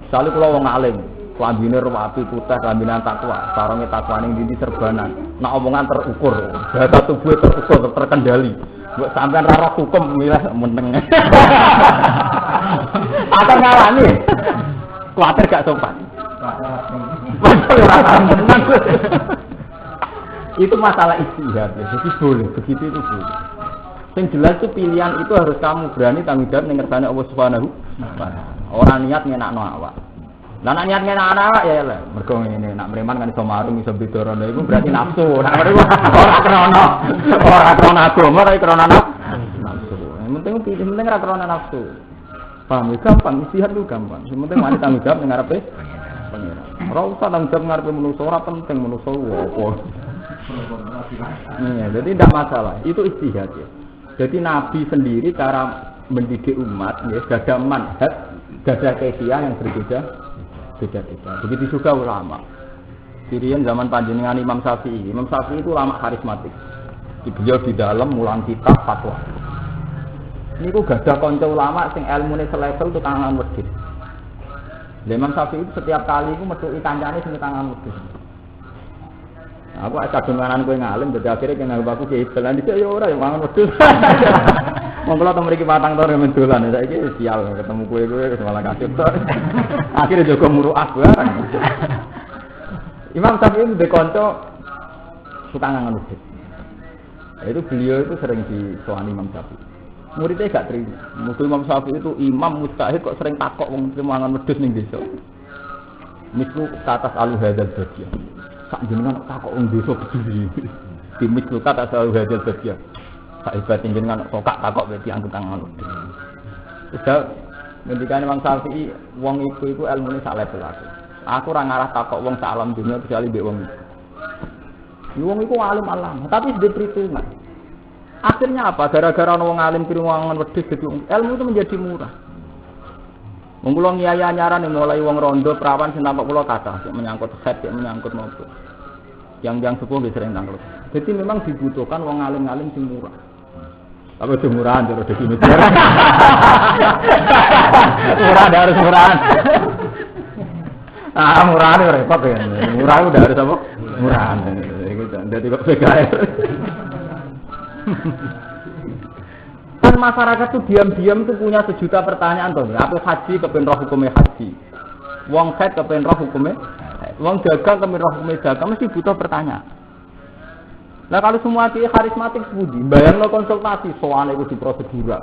Misale kula wong alim, klambine rapi putih, klambine takwa, sarunge takwa ning ndi serbanan. Nak omongan terukur, data tubuh terukur, terkendali. Mbok sampean ra roh hukum milih meneng. Atau ngalani. Kuwatir gak sopan. Itu masalah istihad ya. Jadi boleh, begitu itu boleh. Yang jelas itu pilihan itu harus kamu berani tanggung jawab ning ngersane Allah Subhanahu wa taala. Ora niat ngenakno awak. Lah nek niat ngenakno awak ya lho. Mergo ngene nak mreman kan iso marung iso bidorono iku berarti nafsu. Nek ora krana agama, ora krana nafsu. Yang penting ora krana nafsu. Paham ya gampang, istihad itu gampang. Yang penting mari tanggung jawab ning ngarepe pangeran. Ora usah tanggung jawab ngarepe manusa, ora penting manusa apa. Jadi tidak masalah, itu istihad ya. Jadi Nabi sendiri cara mendidik umat, ya, gada manhaj, gada kefiah yang berbeda. Begitu juga ulama. Kirian zaman panjenengan Imam Syafi'i. Imam Syafi'i itu ulama karismatik. Beliau di dalam mulang kitab fatwa. Ini ku gada konco ulama sing ilmune selevel tukangan wedhus. Imam Syafi'i itu setiap kali itu metuki kancane sing tangan wedhus. Aku kadung kanan kowe ngalim dadi akhire kene aku ki istilah iki ya ora ya mangan wedhus. Wong kula teng mriki 4 tahun men dolan saiki sial ketemu kowe malah kasut. Akhire jaga muruah bareng. Imam Syafi'i itu kanca tukang ngangon wedhus. Itu beliau itu sering disowani Imam Syafi'i. Muridnya gak terima. Mungkin Imam Syafi'i itu imam mustahid kok sering takok wong mangan wedhus ning desa. Misku katas alu hadzal badia. Sak jenengan takok wong desa peduli. Timis lu kata alu hadzal badia. Sak hebat jenengan sokak takok weti angkut tangan wedhus. Sudah ngendikane Imam Syafi'i wong iku ilmune sak level aku. Aku ora ngarah takok wong sak alam dunia kecuali mbek wong. Wong iku alim tapi sedhe perhitungan. Akhirnya apa? Gara-gara wong alim kirungan wedhus jadi ilmu itu menjadi murah. Wong kula ngiyaya nyaran mulai wong rondo perawan sing tampak kula kathah, sing menyangkut head, sing menyangkut nopo. Yang sepuh nggih sering tanglet. Jadi memang dibutuhkan wong alim-alim sing murah. Apa itu murahan cara definisi? Murah harus murahan. Ah, murah nih repot ya. Murah udah harus apa? Murah. Jadi kok PKR. Kan masyarakat tuh diam-diam tuh punya sejuta pertanyaan tuh. Apa haji kepen roh hukumnya haji? Wong haid kepen roh hukumnya? Wong dagang kepen roh hukumnya dagang mesti butuh pertanyaan. Nah kalau semua kiai karismatik sebudi, bayangno konsultasi soal itu di prosedural,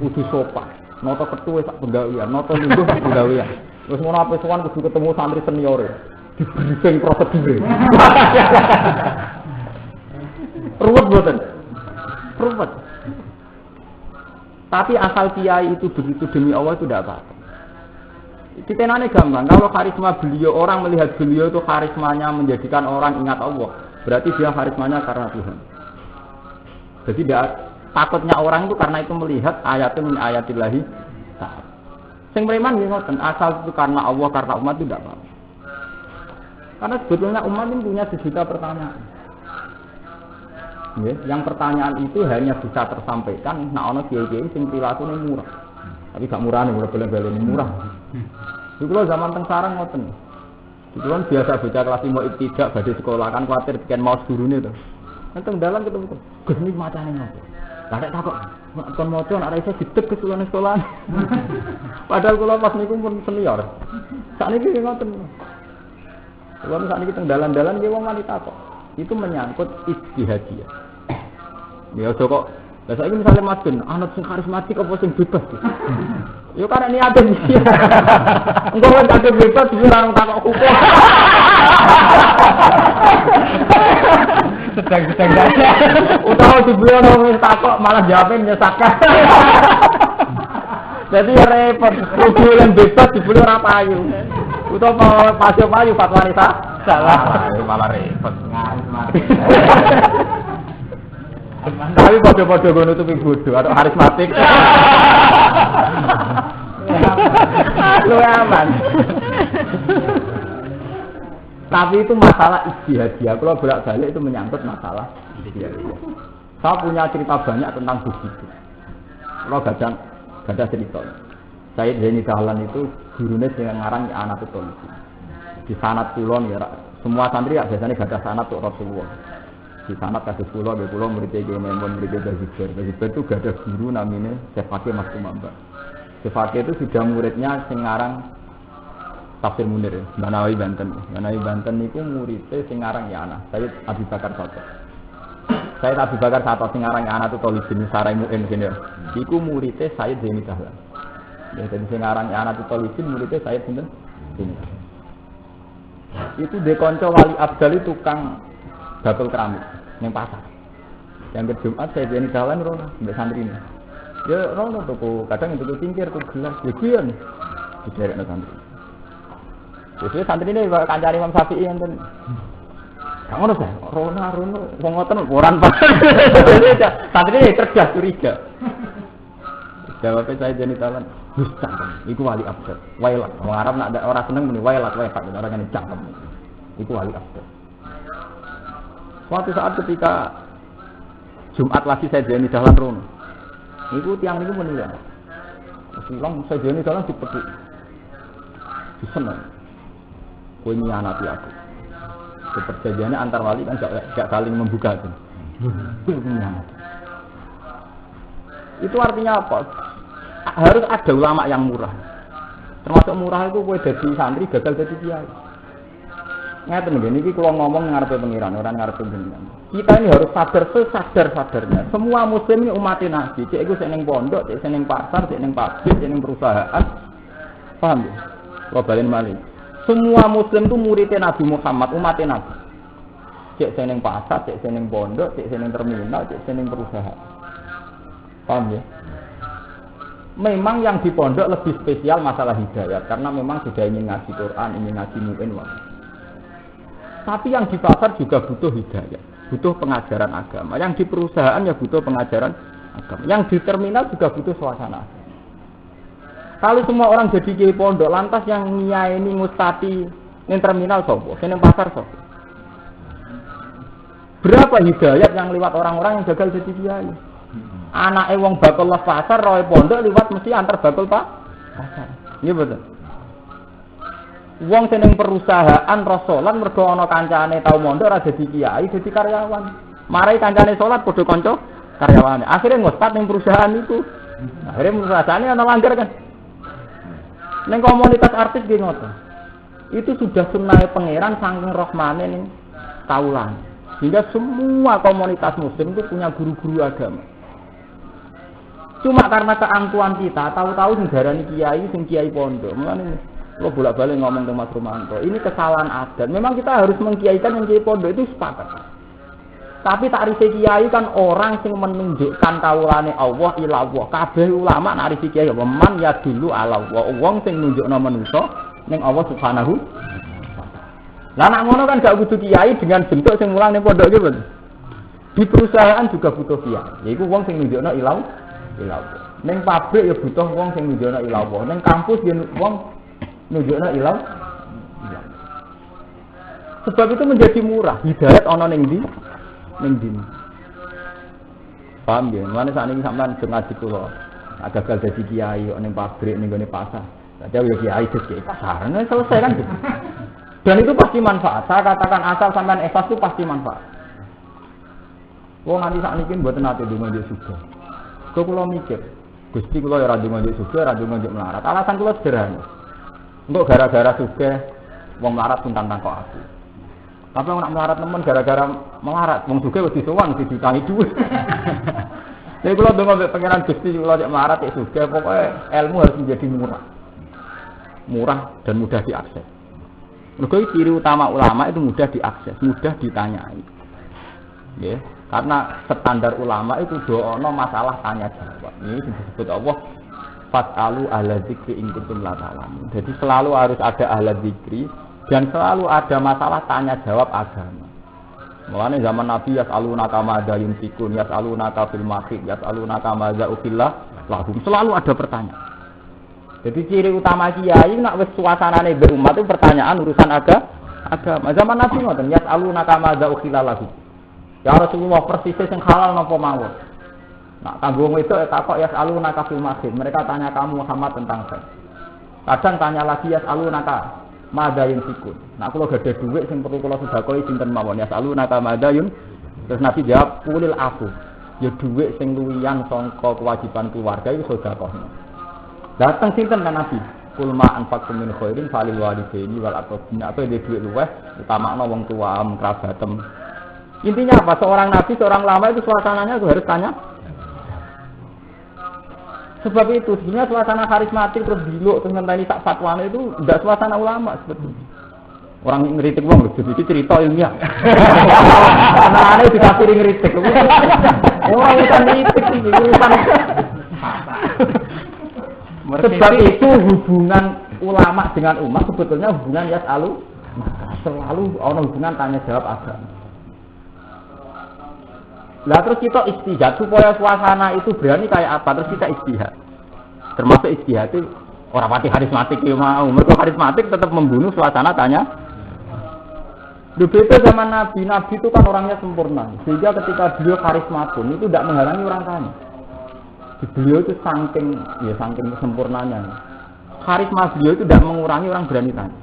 kudu sopan, noto ketua sak penggawean, noto lungguh sak penggawean. Terus ngono ape sowan kudu ketemu santri senior di briefing prosedur. Ruwet boten. Ruwet. Tapi asal kiai itu begitu demi Allah itu tidak apa-apa. Ditenane gampang. Kalau karisma beliau orang melihat beliau itu karismanya menjadikan orang ingat Allah. Berarti dia karismanya karena Tuhan. Jadi tidak takutnya orang itu karena itu melihat ayatnya min ayatillahi ta'ala. Sing preman nggih ngoten, asal itu karena Allah karena umat itu tidak apa-apa. Karena sebetulnya umat ini punya sejuta pertanyaan. Ya, yang pertanyaan itu hanya bisa tersampaikan nek ana kiai-kiai sing prilakune murah. Tapi gak murah nih, balen-balen murah. Dulu zaman teng sarang ngoten. Itu kan biasa bocah kelas 5 ibtidak badhe sekolah kan kuwatir bikin maos gurune to. Nang dalan ketemu Gus niki macane ngopo. Lah nek takok kon maca nek ora iso didek ke sekolah. Padahal kula pas niku pun senior. Sakniki ngoten. Kula sakniki teng dalan-dalan nggih wong wanita kok. Itu menyangkut ijtihadiyah. Ya aja kok. Lah saiki misale Mas Gun, anut sing karismatik apa sing bebas? Yo karena niate iki. Engko wong tak bebas ora takok hukum. Sedang-sedang aja. Utawa dibeli wis takok malah jawabe menyesatkan. Jadi repot, kudu yang bebas dibeli ora payu. Utawa payu fatwane salah. Malah repot. Tapi bodoh-bodoh gue nutupi bodoh atau karismatik. Lu aman. Tapi itu masalah ijtihadiyah. Kalau bolak-balik itu menyangkut masalah ijtihadiyah. Saya punya cerita banyak tentang begitu. Kalau gada cerita. Saya Zaini Dahlan itu gurunya yang ngarang anak itu di sanad kulon ya. Semua santri ya biasanya gada sanad untuk Rasulullah. Di sanad kados kula nggih kula murid iki memon murid Bazibar. Bazibar itu gak ada guru namanya Syekh Fakih Mas Kumamba. Syekh Fakih itu sudah muridnya sing ngarang Tafsir Munir ya, Banawi Banten. Banawi Banten niku muridé sing ngarang ya ana, Sayyid Abi Bakar Sato. Sayyid Abi Bakar Sato sing ngarang ya ana tu Tolibin Sarai Muin kene. Iku muridé Sayyid Zaini Dahlan. Ya dadi sing ngarang ya ana tu Tolibin muridé Sayyid sinten? Itu de kanca wali abdal itu tukang bakul keramik ning pasar. Yang Jumat saya Zaini Dahlan rono mbek santri ini. Ya rono tuku kadang itu cingkir tuh gelas ya kian. Diderekno santri. Jadi santri ini kancane Imam Syafi'i enten. Kang ngono ta? Rono wong ngoten orang pas. Santri ini cerdas curiga. Jawabnya saya Zaini Dahlan, "Wis cangkem, iku wali abdal." Wailat, wong Arab nek ora seneng muni wailat orang ngene cangkem. Iku wali abdal. Suatu saat ketika Jumat lagi saya Zaini Dahlan rono. Iku tiang niku muni ya. Silang saya Zaini Dahlan dipethuk. Diseneng. Kowe nyianati aku. Perjanjiannya antar wali kan gak saling membuka itu. Itu artinya apa? Harus ada ulama yang murah. Termasuk murah itu kowe dadi santri gagal dadi kiai. Ngeten nggih niki kula ngomong ngarepe pengiran, ora ngarepe jenengan. Kita ini harus sadar sesadar-sadarnya. Semua muslim ini umat Nabi. Cek iku sing ning pondok, cek sing ning pasar, cek ning pabrik, cek ning perusahaan. Paham ya? Kula balen malih. Semua muslim itu murid Nabi Muhammad, umat Nabi. Cek sing ning pasar, cek sing ning pondok, cek sing ning terminal, cek sing ning perusahaan. Paham ya? Memang yang di pondok lebih spesial masalah hidayat karena memang sudah ingin ngaji Quran, ingin ngaji mu'in. Tapi yang di pasar juga butuh hidayah, butuh pengajaran agama. Yang di perusahaan ya butuh pengajaran agama. Yang di terminal juga butuh suasana. Kalau semua orang jadi kiai pondok, lantas yang nyaini mustati ning terminal sopo, ning pasar sopo. Berapa hidayat yang lewat orang-orang yang gagal jadi kiai? Anake wong bakul les pasar, roe pondok liwat mesti antar bakul pasar. Iya betul. Wong seneng perusahaan roh salat mergo ana kancane tau mondok ora dadi kiai dadi karyawan. Marai kancane salat padha kanca karyawane. Akhire ngospat ning perusahaan itu. Akhire perusahaane ana langgar kan. Ning komunitas artis nggih ngoten. Itu sudah sunnah pangeran saking rahmane ning kaulan. Sehingga semua komunitas muslim itu punya guru-guru agama. Cuma karena keangkuhan kita, tahu-tahu sing darani kiai, sing kiai pondok. Mulane lo bolak-balik ngomong ke Mas Romanto, ini kesalahan adat. Memang kita harus mengkiaikan yang kiai pondok itu sepakat. Tapi takrif kiai kan orang sing menunjukkan kawulane Allah ila Allah. Kabeh ulama nakrif kiai man ya dulu ala Allah. Wong sing nunjukno manusa ning Allah Subhanahu. Lah nek ngono kan gak kudu kiai dengan bentuk sing mulang ning pondok iki, Bos. Di perusahaan juga butuh kiai. Yaiku wong sing nunjukno ila Allah. Ning pabrik ya butuh wong sing nunjukno ila Allah. Ning kampus ya wong nunjukna ilau. Sebab itu menjadi murah. Hidayat ana ning ndi? Ning ndi. Paham ya? Mulane sakniki sampean sing ngaji kula. Gagal dadi kiai ning pabrik ning gone pasar. Dadi ya kiai dadi pasar. Nah, selesai kan. Dan itu pasti manfaat. Saya katakan asal sampean ikhlas itu pasti manfaat. Wong nanti sakniki mboten nate donga njuk sugih. Kula mikir, Gusti kula ya ora donga njuk sugih, ora donga njuk melarat. Alasan kula sederhana. Untuk gara-gara sugih wong melarat pun tantang kok aku. Tapi wong nak melarat nemen gara-gara melarat, wong sugih wis disowan ditangi dhuwit. Jadi kula ndonga mbek pangeran Gusti kula cek melarat cek sugih, pokoke ilmu harus menjadi murah. Murah dan mudah diakses. Mergo ciri utama ulama itu mudah diakses, mudah ditanyai. Ya, karena standar ulama itu doa masalah tanya jawab. Ini disebut Allah Fas'alu ahla dzikri in kuntum la ta'lamun. Jadi selalu harus ada ahla dzikri dan selalu ada masalah tanya jawab agama. Mulane zaman Nabi yas'alunaka madza yunfikun, yas'alunaka fil mahid, yas'alunaka madza ukhillah lahum. Selalu ada pertanyaan. Jadi ciri utama kiai nak wis suasanane mbek umat itu pertanyaan urusan agama. Zaman Nabi ngoten, yas'alunaka madza ukhillah lahum. Ya Rasulullah persis sing halal napa mawon. Nah, tanggung itu takok yas'alunaka fil mahid. Mereka tanya kamu Muhammad tentang seks. Kadang tanya lagi yas'alunaka madza yunfikun. Nah, kalau gak ada duit sing perlu kula sedekah sinten mawon yas'alunaka madza yun. Terus Nabi jawab kulil afu. Ya duit sing luwihan sangka kewajiban keluarga itu sedekahno. Datang sinten kan Nabi. Kul ma anfaqtum min khairin falil walidaini wal aqrabin. Apa duit luweh utamakno wong tua, kerabatem. Intinya apa? Seorang nabi, seorang ulama itu suasananya harus tanya. Sebab itu sebenarnya suasana karismatik terus diluk terus ngenteni sak fatwane itu tidak suasana ulama sebetulnya. Orang ngeritik wong lho jadi cerita ilmiah. Anane dikasih ngeritik. Ora urusan ngeritik iki urusan. Sebab itu hubungan ulama dengan umat sebetulnya hubungan yas'alu selalu ana hubungan tanya jawab agama. Lah terus kita ijtihad supaya suasana itu berani kayak apa? Terus kita ijtihad. Termasuk ijtihad itu orang pati karismatik ya mau. Mereka karismatik tetap membunuh suasana tanya. Beda zaman Nabi itu kan orangnya sempurna. Sehingga ketika beliau karisma pun itu tidak menghalangi orang tanya. Beliau itu saking sempurnanya. Karisma beliau itu tidak mengurangi orang berani tanya.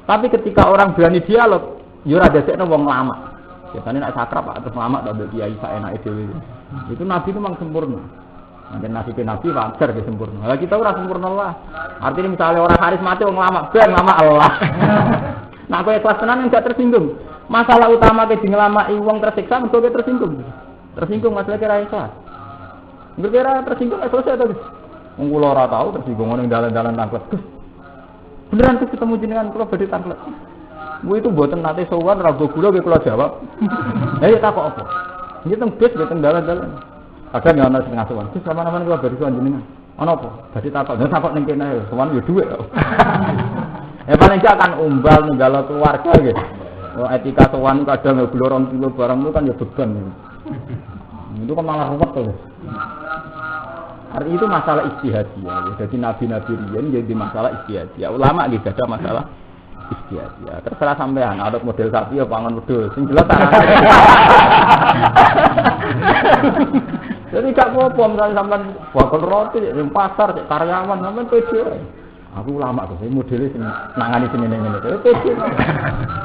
Tapi ketika orang berani dialog, ya ora dadekno wong lama. Biasanya nak sakrap atau lama tak kiai sak enake dhewe. Itu Nabi itu memang sempurna. Mungkin Nabi wajar dia sempurna. Lah kita ora sempurna lah. Artinya misalnya orang karismatik wong lama, ben lama Allah. Nah kowe ikhlas tenan enggak tersinggung. Masalah utama ke nglamai wong tersiksa mergo tersinggung. Tersinggung masalah kira ikhlas. Kira tersinggung selesai to, Gus. Wong kula ora tau tersinggung ning dalan-dalan tanglet. Gus. Beneran tuh ketemu jenengan kula badhe tanglet. Bu itu buatan nate sowan rago gula ge kula jawab. Lah ya takok apa? Iki teng bis ge teng dalan-dalan. Kadang ya ana sing ngasuhan. Gus sama-sama kula badhe sowan jenengan. Ana apa? Badhe takok ning kene sowan ya dhuwit kok. Paling gak kan umbal ninggalo keluarga nggih. Oh etika sowan kadang ya gula 2 kilo barang itu kan ya beban. Itu kan malah ruwet to. Artinya itu masalah ijtihadiyah. Jadi nabi-nabi riyen jadi masalah ijtihadiyah. Ulama nggih ada masalah ijtihadiyah. Terserah sampean ada model sapi apa pangan wedhus. Sing jelas carane. Jadi gak apa-apa misalnya sampean bakul roti di pasar karyawan sampean pede. Aku ulama kok, saya modelnya sing nangani sini ngene.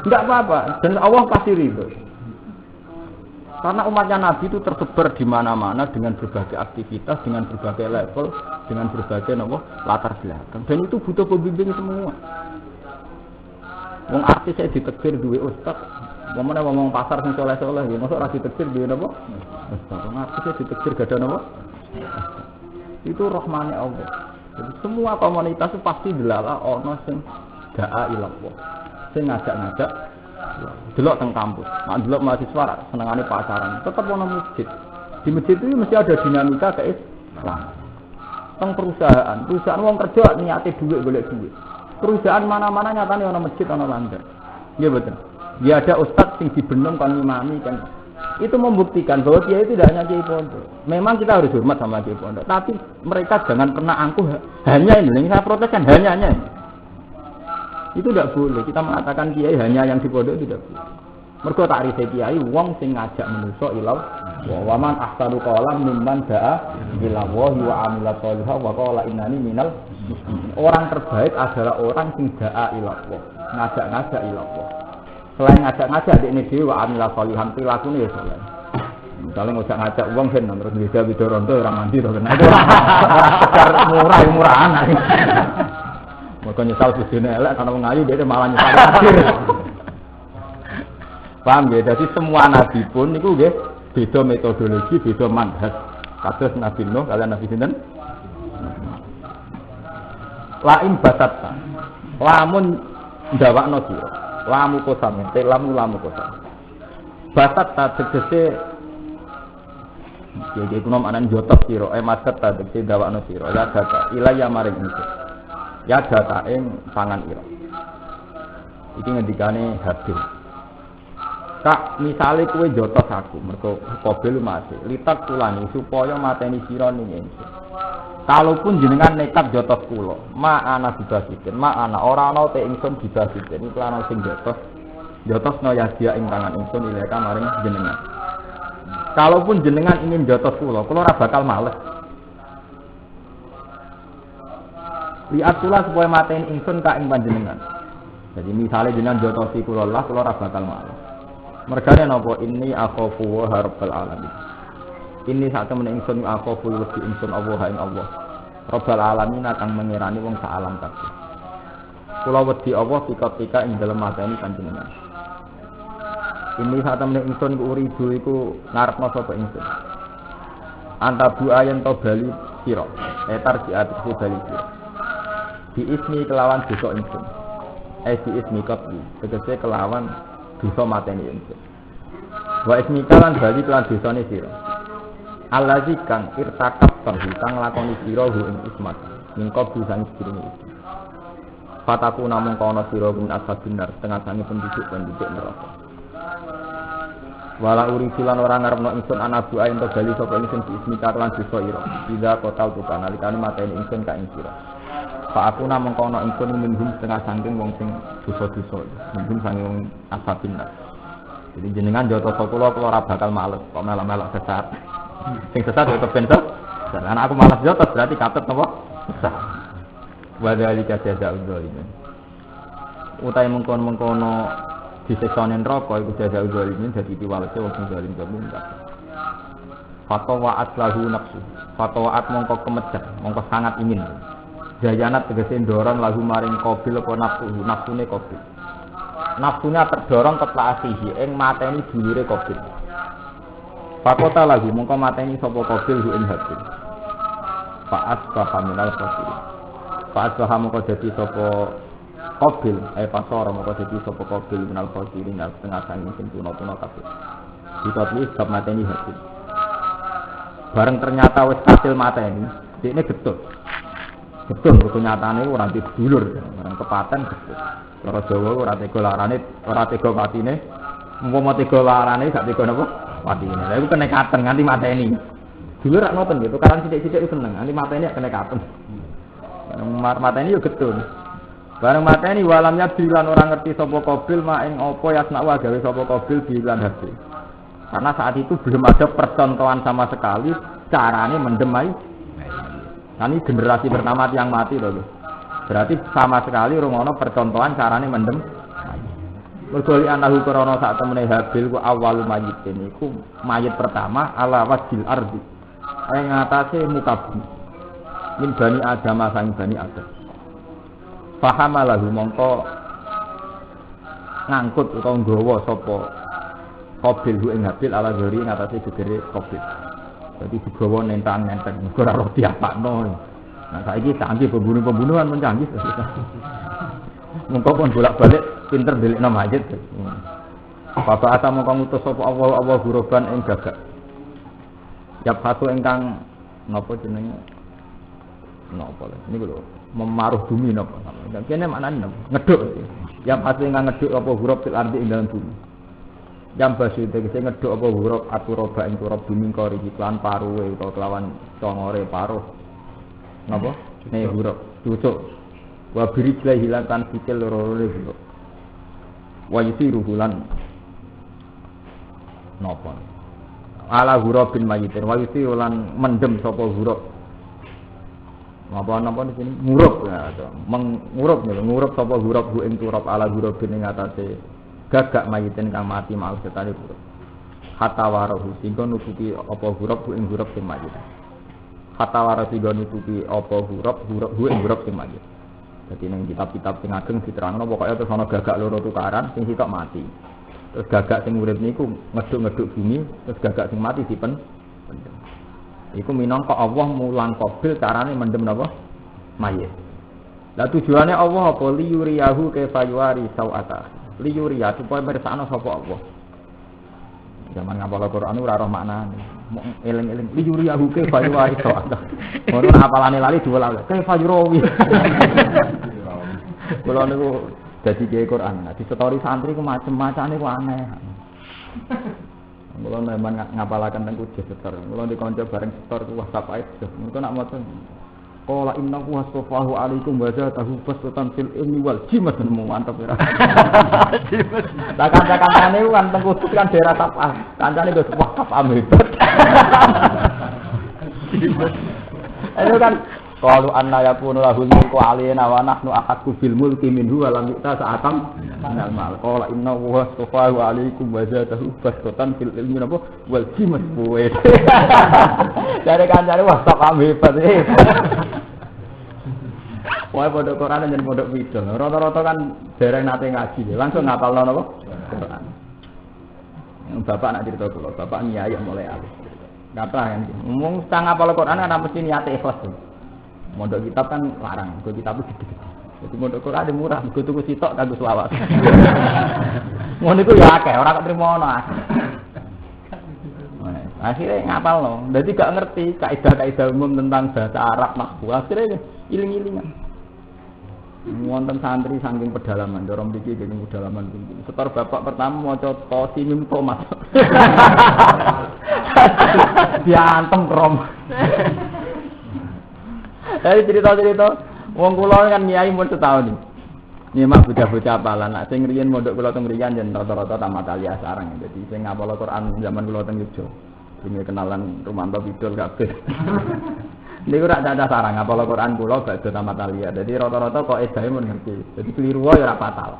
Enggak apa-apa, dan Allah pasti ridho. Karena umatnya Nabi itu tersebar di mana-mana dengan berbagai aktivitas, dengan berbagai level, dengan berbagai latar belakang. Dan itu butuh pembimbing semua. Wong artis saya ditegur duwe ustaz, wong ngomong pasar sing soleh-soleh, ya mosok ora ditegur duwe napa? Ustaz. Wong artis saya ditegur gak ada napa? Itu rahmane Allah. Jadi semua komunitas itu pasti delala ana sing da'a ilallah. Sing ngajak-ngajak delok teng kampus. Mak delok mahasiswa senengane pacaran, tetep ana masjid. Di masjid itu mesti ada dinamika kayak Islam. Teng perusahaan wong kerja niate duit golek duit. Perusahaan mana-mana nyatane ana masjid ana langgar. Nggih betul. Dia ada ustaz sing dibenem kon ngimami kan. Itu membuktikan bahwa kiai itu tidak hanya kiai pondok. Memang kita harus hormat sama kiai pondok, tapi mereka jangan pernah angkuh hanya ini. Yang saya protes kan hanya. Itu tidak boleh. Kita mengatakan kiai hanya yang di pondok itu tidak boleh. Mergo takrif kiai wong sing ngajak manusa ilau wa man ahsanu qalam mimman da'a ila wahi wa amila sholihan wa qala innani minal muslimin. Orang terbaik adalah orang sing da'a ila Allah, ngajak-ngajak ila Allah. Selain ngajak-ngajak dekne dhewe wa amila sholihan pilakune ya saleh. Misalnya ngajak-ngajak wong ben terus beda widorondo ora mandi to kena. Sekedar murah-murahan. Mergo nyesal bojone elek ana wong ayu dhek malah nyesal akhir. Paham ya? Jadi semua nabi pun niku nggih beda metodologi, beda manhaj. Kados Nabi Nuh kalian Nabi sinten? Laim basatta. Lamun ndawakno sira. Lamu kosam, lamu kosam. Basatta tegese jadi kuno anan jotos sira, maset ta tegese ndawakno sira. Ya data ilaya maring iki. Ya data ing pangan ira. Iki ngendikane Habil. Kak, misale kowe jotos aku, mergo Qabil mati. Litat kulani supaya mateni sira ning ingsun. Kalaupun jenengan nekat jotos kula, ma ana dibasiken, ma ana ora ana te ingsun dibasiken. Iku ana sing jotosno ya dia ing tangan ingsun ileka maring jenengan. Kalaupun jenengan ingin jotos kula ora bakal males. Liat kula supaya mateni ingsun ka ing panjenengan. Jadi misale jenengan jotosi kula lah kula ora bakal males. Mergane napa ini akhafu wa rabbal alamin. Ini sak temen ingsun akhafu lebih ingsun Allah ing Allah. Rabbal alamin kang mengirani wong sak alam kabeh. Kula wedi Allah pika-pika ing dalem mateni panjenengan. Ini sak temen ingsun uridu iku ngarepno sapa ingsun. Antabu ayen to bali sira. Etar diatisi bali sira. Di ismi kelawan dosa ingsun. Di ismi qatli. Tegese kelawan dosa mateni ingsun. Wa ismika lan bali kelan dosane sira. Allazi kang irtakab terhi kang lakoni sira hu ing ismat. Mingko bisane sedurunge iki. Fataku namung kono sira min ashabinar setengah sange penduduk neraka. Wala uri silan ora ngarepno ingsun anabu ayen to bali sapa ingsun di ismika lan dosa ira. Ida kotal tukan nalikane mateni ingsun ka ing sira. Pak aku namung kono ingsun minhum setengah saking wong sing dosa-dosa. Minhum sange wong ashabinar. Jadi jenengan jotos kula ora bakal males kok melok-melok sesat. Sing sesat tetep bentuk. Karena aku malas jotos berarti katut napa? Sesat. Wadhalika jazaa'ul zalimin. Utahe mengkon-mengkono disiksa ning neraka iku jazaa'ul zalimin dadi piwalese wong sing zalim minta. Fatawa'at lahu nafsu. Fatawa'at mongko kemejat, mongko sangat ingin. Jayanat tegese ndorong lahu maring Qabil apa nafsune Qabil. Nafsunya terdorong ke asihi ing mateni dulure Qabil. Fakota lagu mongko mateni sapa Qabil hu ing Habil. Fa'as minal qabil. Fa'as mongko dadi sapa Qabil, pasara mongko dadi sapa Qabil minal qabil nang setengah sangi sing tuna-tuna kabeh. Ditotli sebab mateni Habil. Bareng ternyata wis kasil mateni, dekne getut. Betul, kenyataane ora dulur, bareng kepaten getut. Cara Jawa ora tega larane, ora tega patine. Umpama tega larane gak tega napa? Patine. Lha iku kenekaten nganti mateni. Dulur rak ngoten gitu, tukaran sithik-sithik seneng, nganti mateni kenekaten. Bareng mateni yo getun. Bareng mateni walamnya bilan orang ngerti sapa Qabil mak ing apa yasna wa gawe sapa Qabil bilan Habil. Karena saat itu belum ada percontohan sama sekali carane mendem. Nah, ini generasi pertama yang mati loh. Berarti sama sekali rungono percontohan carane mendem. Mergo li anahu krana sak temene Habil ku awal mayitin iku mayit pertama ala wajil ardi. Ing atase muka bumi. Min bani Adam sang bani Adam. Fahamalahu mongko ngangkut utawa nggawa sapa Qabil hu ing Habil ala gori ing atase gegere Qabil. Dadi digawa nentang-nenteng ora ro diapakno. Nah saiki canggih pembunuhan mencanggih. Mongko pun bolak-balik pinter delikno mayit. Bapak asa mongko ngutus sapa Allah guroban ing gagak. Yap satu ingkang napa jenenge? Napa lho? Niku lho, memaruh bumi napa. Kene maknane ngeduk. Yap satu ingkang ngeduk apa huruf fil ardi ing dalam bumi. Jam basu tegese ngeduk apa huruf aturoba ing turab bumi karo iki lan paruhe utawa kelawan congore paruh. Napa? Huruf cucuk. Wa birijlah hilatan sikil loro-loro huruf. Wa yusiru hulan napa? Ala hurufin mayitin wa yusiru lan mendem sapa huruf. Napa di sini? Ngurub ya, ngurub sapa huruf ing turab ala hurufin ing atase gagak mayitin kang mati mau setane huruf. Hatta warahu singgo nutupi apa huruf ing huruf sing mayit. Hatta warahu singgo nutupi apa huruf ing huruf sing mayit. Dadi ning kitab-kitab sing ageng diterangno pokoke terus ana gagak loro tukaran sing sitok mati. Terus gagak sing urip niku ngeduk-ngeduk bumi, terus gagak sing mati dipen. Iku minangka Allah mulang Qabil carane mendem napa? Mayit. Lah tujuane Allah apa liyuriyahu kaifa yuwari sauata. Liyuriya supaya mirsakno sapa Allah. Zaman ngapal Al-Qur'an ora roh maknane. Eling-eling liyuriyahu kaifa yuwari sauata. Ora apalane lali diwelal. Kaifa yurawi. Kula niku dadi kiai Quran. Di story santri ku macam-macam niku aneh. Kula memang ngapalaken teng kujus setor. Kula dikonco bareng setor ku WhatsApp ae. Mergo nak maca qala innahu wasfahu alaikum wa zatahu fasatan fil ilmi wal jimat mantap ya. Lah kanca-kancane ku kan teng kujus kan daerah Tapah. Kancane wis WhatsApp hebat. Ayo kan qalu anna yakunu lahul mulku alaina wa nahnu ahaqqu bil mulki minhu wa lam yu'ta sa'atan minal mal. Qala inna huwa astafahu alaikum wa zatahu bastatan fil ilmi wal jimat buwe. Dari kancane wah tak hebat. Wae pondok Quran dan pondok Widul. Rata-rata kan dereng nate ngaji, langsung ngapalno napa? Quran. Bapak nak cerita kula, bapak nyai mulai alis. Kata kan, ngomong sang ngapal Quran kan mesti niate ikhlas. Mondok kitab kan larang, kok kitab gede-gede. Jadi mondok Quran murah, nggo tuku sitok kanggo selawat. Ngono iku ya akeh, ora kok trimo ono akeh. Akhirnya ngapalno. Dadi gak ngerti kaidah-kaidah umum tentang bahasa Arab nahwu. Akhirnya iling-ilingan. Wonten santri saking pedalaman, dorong mriki gene pedalaman tinggi. Setor bapak pertama maca tosimim tomat. Diantem krom. Dari cerita-cerita wong kula kan nyai mun setahun iki. Nyemak bocah-bocah apalan. Nek sing riyen mondok kula teng mriyan yen rata-rata tamat aliyah sareng. Dadi sing ngapal Quran zaman kula teng Yogyakarta. Sing kenalan Rumanto Bidul kabeh. Niku rak dadah sareng ngapal Quran kula badhe tamat aliyah. Dadi rata-rata kok edahe mun ngerti. Dadi keliru wae ora fatal.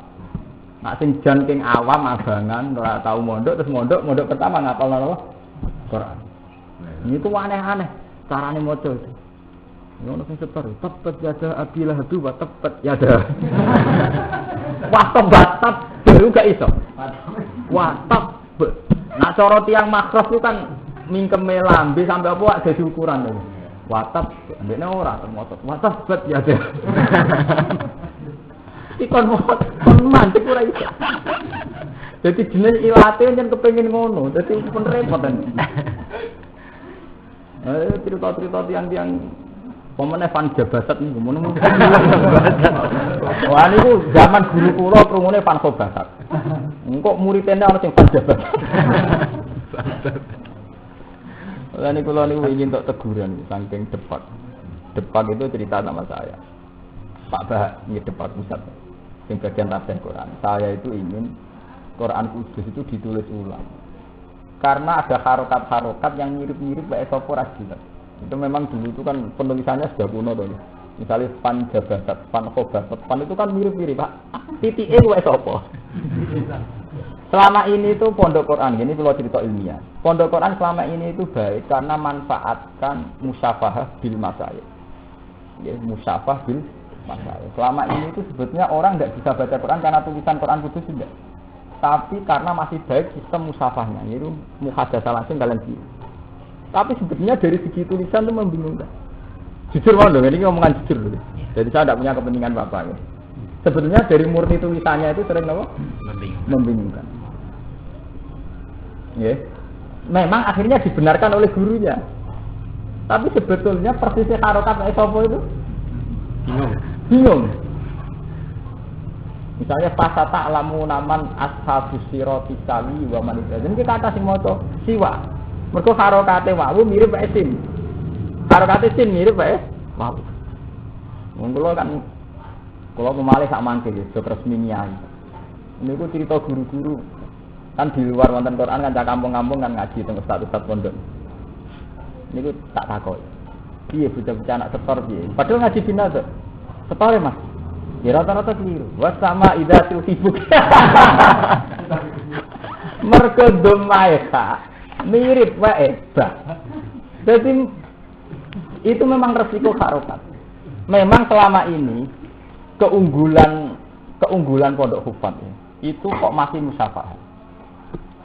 Nek sing jan king awam abangan ora tau mondok terus mondok pertama ngapal napa? Quran. Niku aneh-aneh carane maca itu. Ngono sing setor, tepat yada abilah hadu wa tepat yada. Wah tebat baru gak iso. Wah tep. Nah cara tiyang makhraj itu kan mingkeme lambe sampai apa dadi ukuran lho. Wah tep ndekne ora termotot. Wah tebat yada. Ikon mantik ora iso. Dadi jeneng ilate yen kepengin ngono, dadi pun repot kan. Cerita-cerita tiang-tiang pemene fan jabasat niku ngono. Wah niku zaman guru kula krungune fan sobasat. Engko muridene ana sing fan jabasat. Lah niku kula niku ingin tok teguran saking depak. Depak itu cerita sama saya. Pak Bah, ini depak pusat. Sing bagian tafsir Quran. Saya itu ingin Quran Kudus itu ditulis ulang. Karena ada harokat-harokat yang mirip-mirip bae sapa ra jelas. Itu memang dulu itu kan penulisannya sudah kuno tuh. Misalnya pan jabasat, pan khobasat, pan itu kan mirip-mirip Pak. Titike kuwi sapa? Selama ini itu pondok Quran, ini kalau cerita ilmiah. Pondok Quran selama ini itu baik karena manfaatkan musyafahah bil masyayikh. Ya, musyafah bil masyayikh. Selama ini itu sebetulnya orang tidak bisa baca Quran karena tulisan Quran kudus tidak. Tapi karena masih baik sistem musyafahnya, yaitu muhadatsah langsung kalian sih. Tapi sebetulnya dari segi tulisan itu membingungkan. Jujur mau dong, ini ngomongan jujur dulu. Jadi saya tidak punya kepentingan apa-apa ya. Sebetulnya dari murni tulisannya itu sering apa? Membingungkan. Ya. Memang akhirnya dibenarkan oleh gurunya. Tapi sebetulnya persisnya harokat esopo itu bingung. Misalnya pasata alamu naman ashabus sirati sawi wa man idza. Jadi kata sing maca siwa. Mergo harokate wawu mirip wae sin. Harokate sin mirip wae wawu. Wong kula memalih sak mangke ya resmi nyai. Niku cerita guru-guru kan di luar wonten Quran kan cak kampung-kampung kan ngaji teng ustaz-ustaz pondok. Niku tak takoki. Piye bocah-bocah anak setor piye? Padahal ngaji bina to. Setore Mas. Ya rata-rata keliru. Was sama idzatul hibuk. Mergo domaika mirip wae ba. Jadi itu memang resiko harokat. Memang selama ini keunggulan pondok hufat itu kok masih musyafah.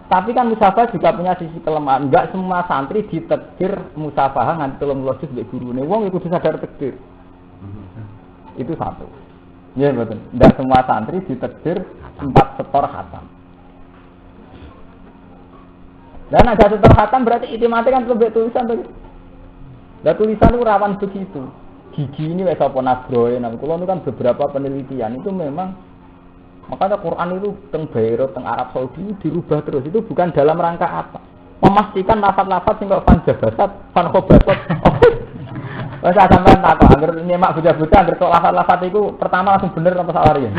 Tapi kan musyafah juga punya sisi kelemahan. Enggak semua santri ditekdir musyafah nganti 30 juz mbek gurune. Wong iku sadar tekdir. Itu satu. Ya betul. Enggak semua santri ditekdir 4 setor khatam. Dan ada setor khatam berarti itimate kan lebih tulisan tuh. Lah tulisan itu rawan begitu. Gigi ini wis apa nasroe nang kula itu kan beberapa penelitian itu memang makanya Quran itu teng Beirut, teng Arab Saudi dirubah terus. Itu bukan dalam rangka apa? Memastikan lafaz-lafaz sing kok fan jabasat, fan khobasat. Wes sampean takok anggere nyemak bocah-bocah anggere kok lafaz-lafaz iku pertama langsung bener apa salah ya?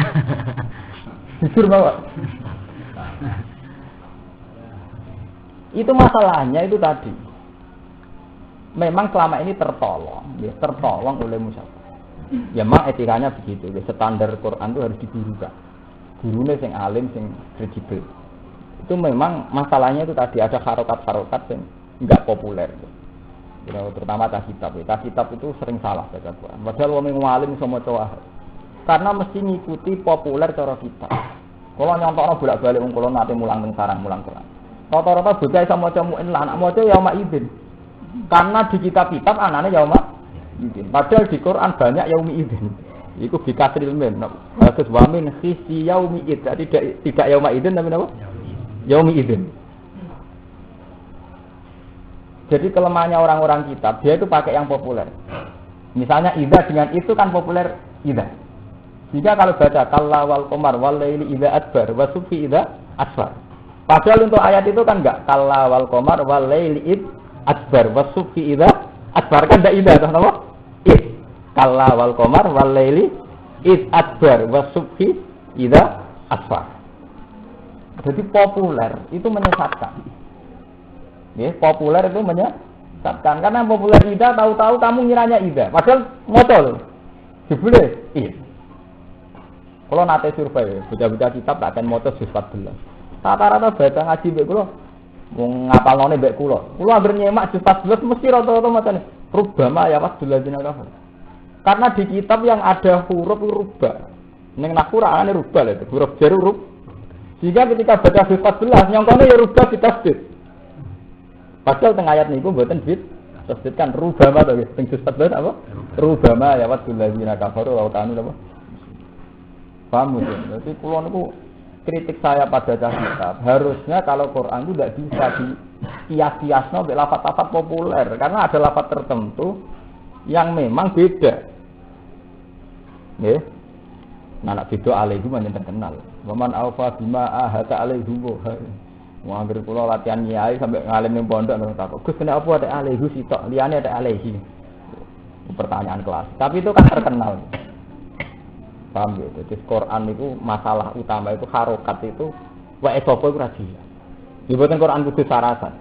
Jujur bawa. Itu masalahnya itu tadi. Memang selama ini tertolong oleh musyafah. Ya memang etikanya begitu. Standar Quran itu harus digurukan. Gurunya sing alim, sing kredibel. Itu memang masalahnya itu tadi ada harokat-harokat yang enggak populer. Ya, terutama kitab. Kitab itu sering salah baca Quran. Padahal wong alim iso maca karena mesti ngikuti populer cara kita. Kalau nyontokno bolak-balik wong kula nate mulang teng sarang mulang Quran. Rata-rata bocah iso maca mu'in lan anak maca yauma idzin. Karena di kitab-kitab anane yauma idzin. Padahal di Quran banyak yaumi idzin. Iku bikasril mim. Bagus wa min khisi yaumi id. Jadi tidak yauma idzin tapi apa? Yaumi idzin. Jadi kelemahannya orang-orang kitab, dia itu pakai yang populer. Misalnya idza dengan itu kan populer idza. Jika kalau baca kalla wal qamar wal laili idza adbar wa subhi idza asfar. Padahal untuk ayat itu kan enggak kalla wal qamar wal laili id adbar wa subhi idza adbar kan enggak idza toh napa? Id. Kalla wal qamar wal laili id adbar wa subhi idza asfar. Jadi populer itu menyesatkan. Ya, populer itu menyesatkan karena populer ida tahu-tahu kamu ngiranya ida padahal motor jebule iya kalau nate survei baca-baca kitab tak akan motor 14 rata-rata baca ngaji mbek kula mau ngapalone mbek kula anggere nyemak 14 mesti rata-rata macane rubama ya wasdul ladzina kafir karena di kitab yang ada huruf rubah ning nakura ane rubah lho huruf jar huruf sehingga ketika baca 14 nyongkone ya rubah ditasdid. Padahal tengah ayat niku mboten bid, tasdidkan rubama to nggih. Sing disebut apa? Rubama ya wadul ladzina kafaru wa kanu apa? Paham ya? Jadi kula niku kritik saya pada kitab. Harusnya kalau Quran itu tidak bisa dikias-kiasno mek lafaz-lafaz populer karena ada lafaz tertentu yang memang beda. Nggih. Anak beda alaihi manjen terkenal. Waman alfa bima ahata alaihi wa wong anggere kula latihan nyai sampai ngalim ning pondok nang takok. Gus kena apa ada alaihi sitok, liyane ada alaihi. Pertanyaan kelas. Tapi itu kan terkenal. Paham ya? Jadi Quran itu masalah utama itu harokat itu wae sapa iku ra dia. Di boten Quran kudu sarasan.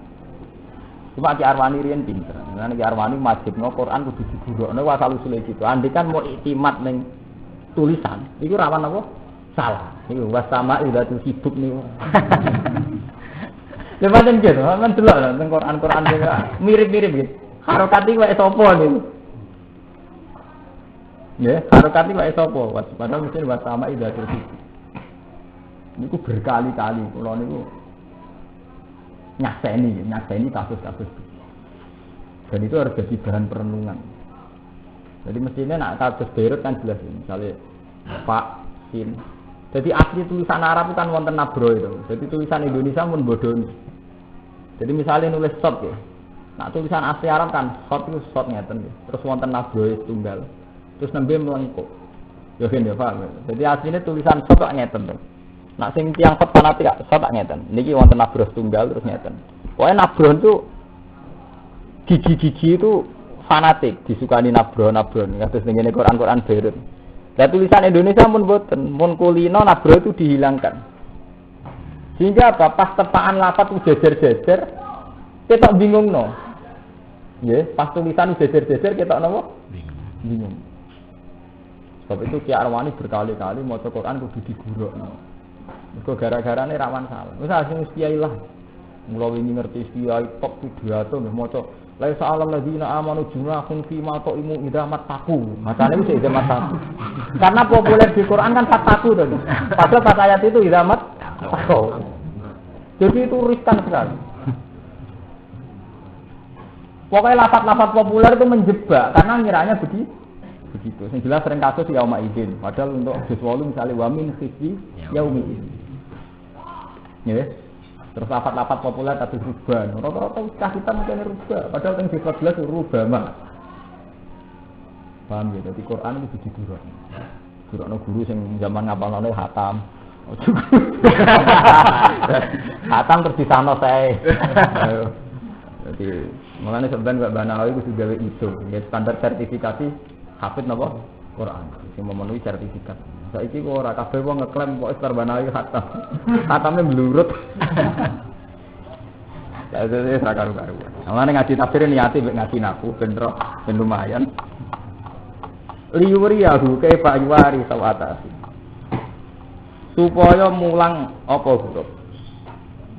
Cuma Ki Arwani riyen pinter. Lan Ki Arwani majibno Quran kudu digurukne wa asal usule gitu. Andai kan mau iktimat ning tulisan, iku rawan apa? Salah. Iku wasama idatu sibuk niku. Lha pancen gitu, men delok nang Quran sing mirip-mirip gitu. Harokat iki wae sapa niku? Ya, harokat iki wae sapa? Padahal mesti wasama idatu sibuk. Niku berkali-kali kula niku nyakseni kasus-kasus. Dan itu harus jadi bahan perenungan. Jadi mestinya nak kasus Beirut kan jelas misalnya Pak Sin. Jadi asli tulisan Arab itu kan wonten nabro itu. Jadi tulisan Indonesia pun bodoh. Jadi misalnya nulis shot ya. Nah tulisan asli Arab kan shot itu shot ngeten. Terus wonten nabro tunggal. Terus nembe melengkuk. Ya kan ya Pak. Jadi aslinya tulisan shot kok ngeten tuh. Nah sing tiyang shot fanatik shot tak ngeten. Niki wonten nabro tunggal terus ngeten. Pokoknya nabro itu gigi-gigi itu fanatik, disukani nabron. Kados ning Quran Beirut. Lah tulisan Indonesia pun boten, mun kulino nabro itu dihilangkan. Sehingga apa? Pas tepaan lafaz jejer-jejer, ketok bingung no. Nggih, pas tulisan jejer-jejer ketok napa? Bingung. Sebab itu Ki Arwani berkali-kali maca Quran kudu digurukno. Mergo gara-garane rawan salah. Wis asing kiai lah. Mula wingi ngerti kiai top pidato nggih maca la sa'alal ladzina amanu junahum fi ma ta'imu idamat taku. Macane wis idamat taku. Karena populer di Quran kan taku to. Padahal pas ayat itu idamat taku. Jadi itu riskan sekali. Pokoknya lafaz-lafaz populer itu menjebak karena ngiranya begitu. Yang jelas sering kasus yauma idzin. Padahal untuk juz 8 misalnya wa min khizyi yaumi idzin. Ya. Terus lafaz-lafaz populer tadi ruban. Rata-rata ucap kita mungkin rubah. Padahal yang 14 rubama. Paham ya? Jadi Quran itu diguruk. Gurukno guru yang zaman ngapalane khatam. Khatam terus disano sae. Jadi makanya sebenarnya Mbak Banawi itu gawe itu. Ya standar sertifikasi hafid napa? Quran. Sing memenuhi sertifikat. Saiki kok ora kabeh wong ngeklaim kok Istar Banawi khatam. Khatamnya blurut. Ya itu karu-karu. Amane ngaji tafsir niate mek ngaji naku ben lumayan. Liwriyahu kaifa yuwari sawatasi. Supaya mulang apa huruf.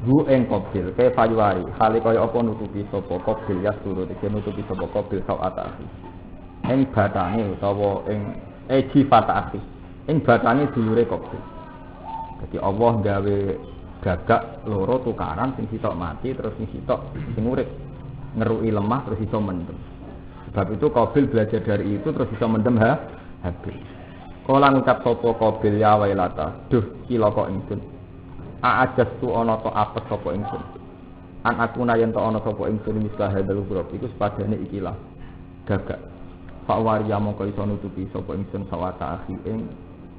Hu ing qabil kaifa yuwari. Hale kaya apa nutupi sapa qabil ya surut iki nutupi sapa qabil sawatasi. Ing batange utawa ing jifatasi. Ing batange dulure qabil. Dadi Allah gawe gagak loro tukaran sing sitok mati terus sing sitok sing urip ngeruki lemah terus iso mendem. Sebab itu Qabil belajar dari itu terus iso mendem Habil. Kala ngucap sapa Qabil ya wailata, duh cilaka ingsun. Aajastu ana to apes sapa ingsun. An aku yen to ana sapa ingsun mislah hadal grup iku sepadane ikilah gagak. Pak Waria mongko iso nutupi sapa ingsun sawata akhi ing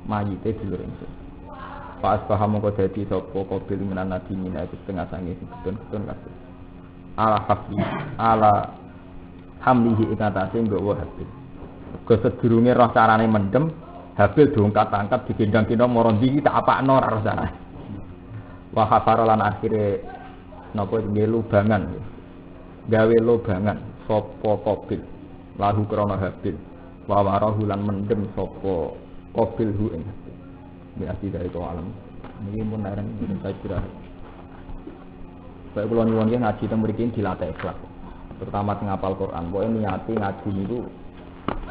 mayite dulur ingsun. Pak paham mongko dadi sapa Qabil menan nabi mina itu setengah sange ketun-ketun kabeh. Ala hamlihi ing atase nggawa Habil. Go sedurunge roh carane mendem, Habil diangkat-angkat digendang-gendong marang ndi tak apakno ora rasane. Wa khafara lan akhire napa nggih lubangan. Gawe lubangan sapa Qabil lahu krana Habil. Wa warahu lan mendem sapa Qabil hu ing biasa dari itu alam. Ini pun larang saya kira. Saya pulau nyuwun ngaji teng mriki dilatih ikhlas. Terutama teng hafal Quran. Pokoke niati ngaji niku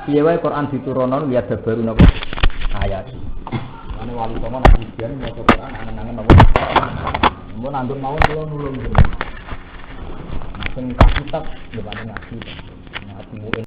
piye wae Quran diturunno lihat baru napa ayat. Ane wali songo nek dijian maca Quran angen-angen napa. Mun andun mawon kula nulung jenengan. Sing kitab yo ngaji. Ngaji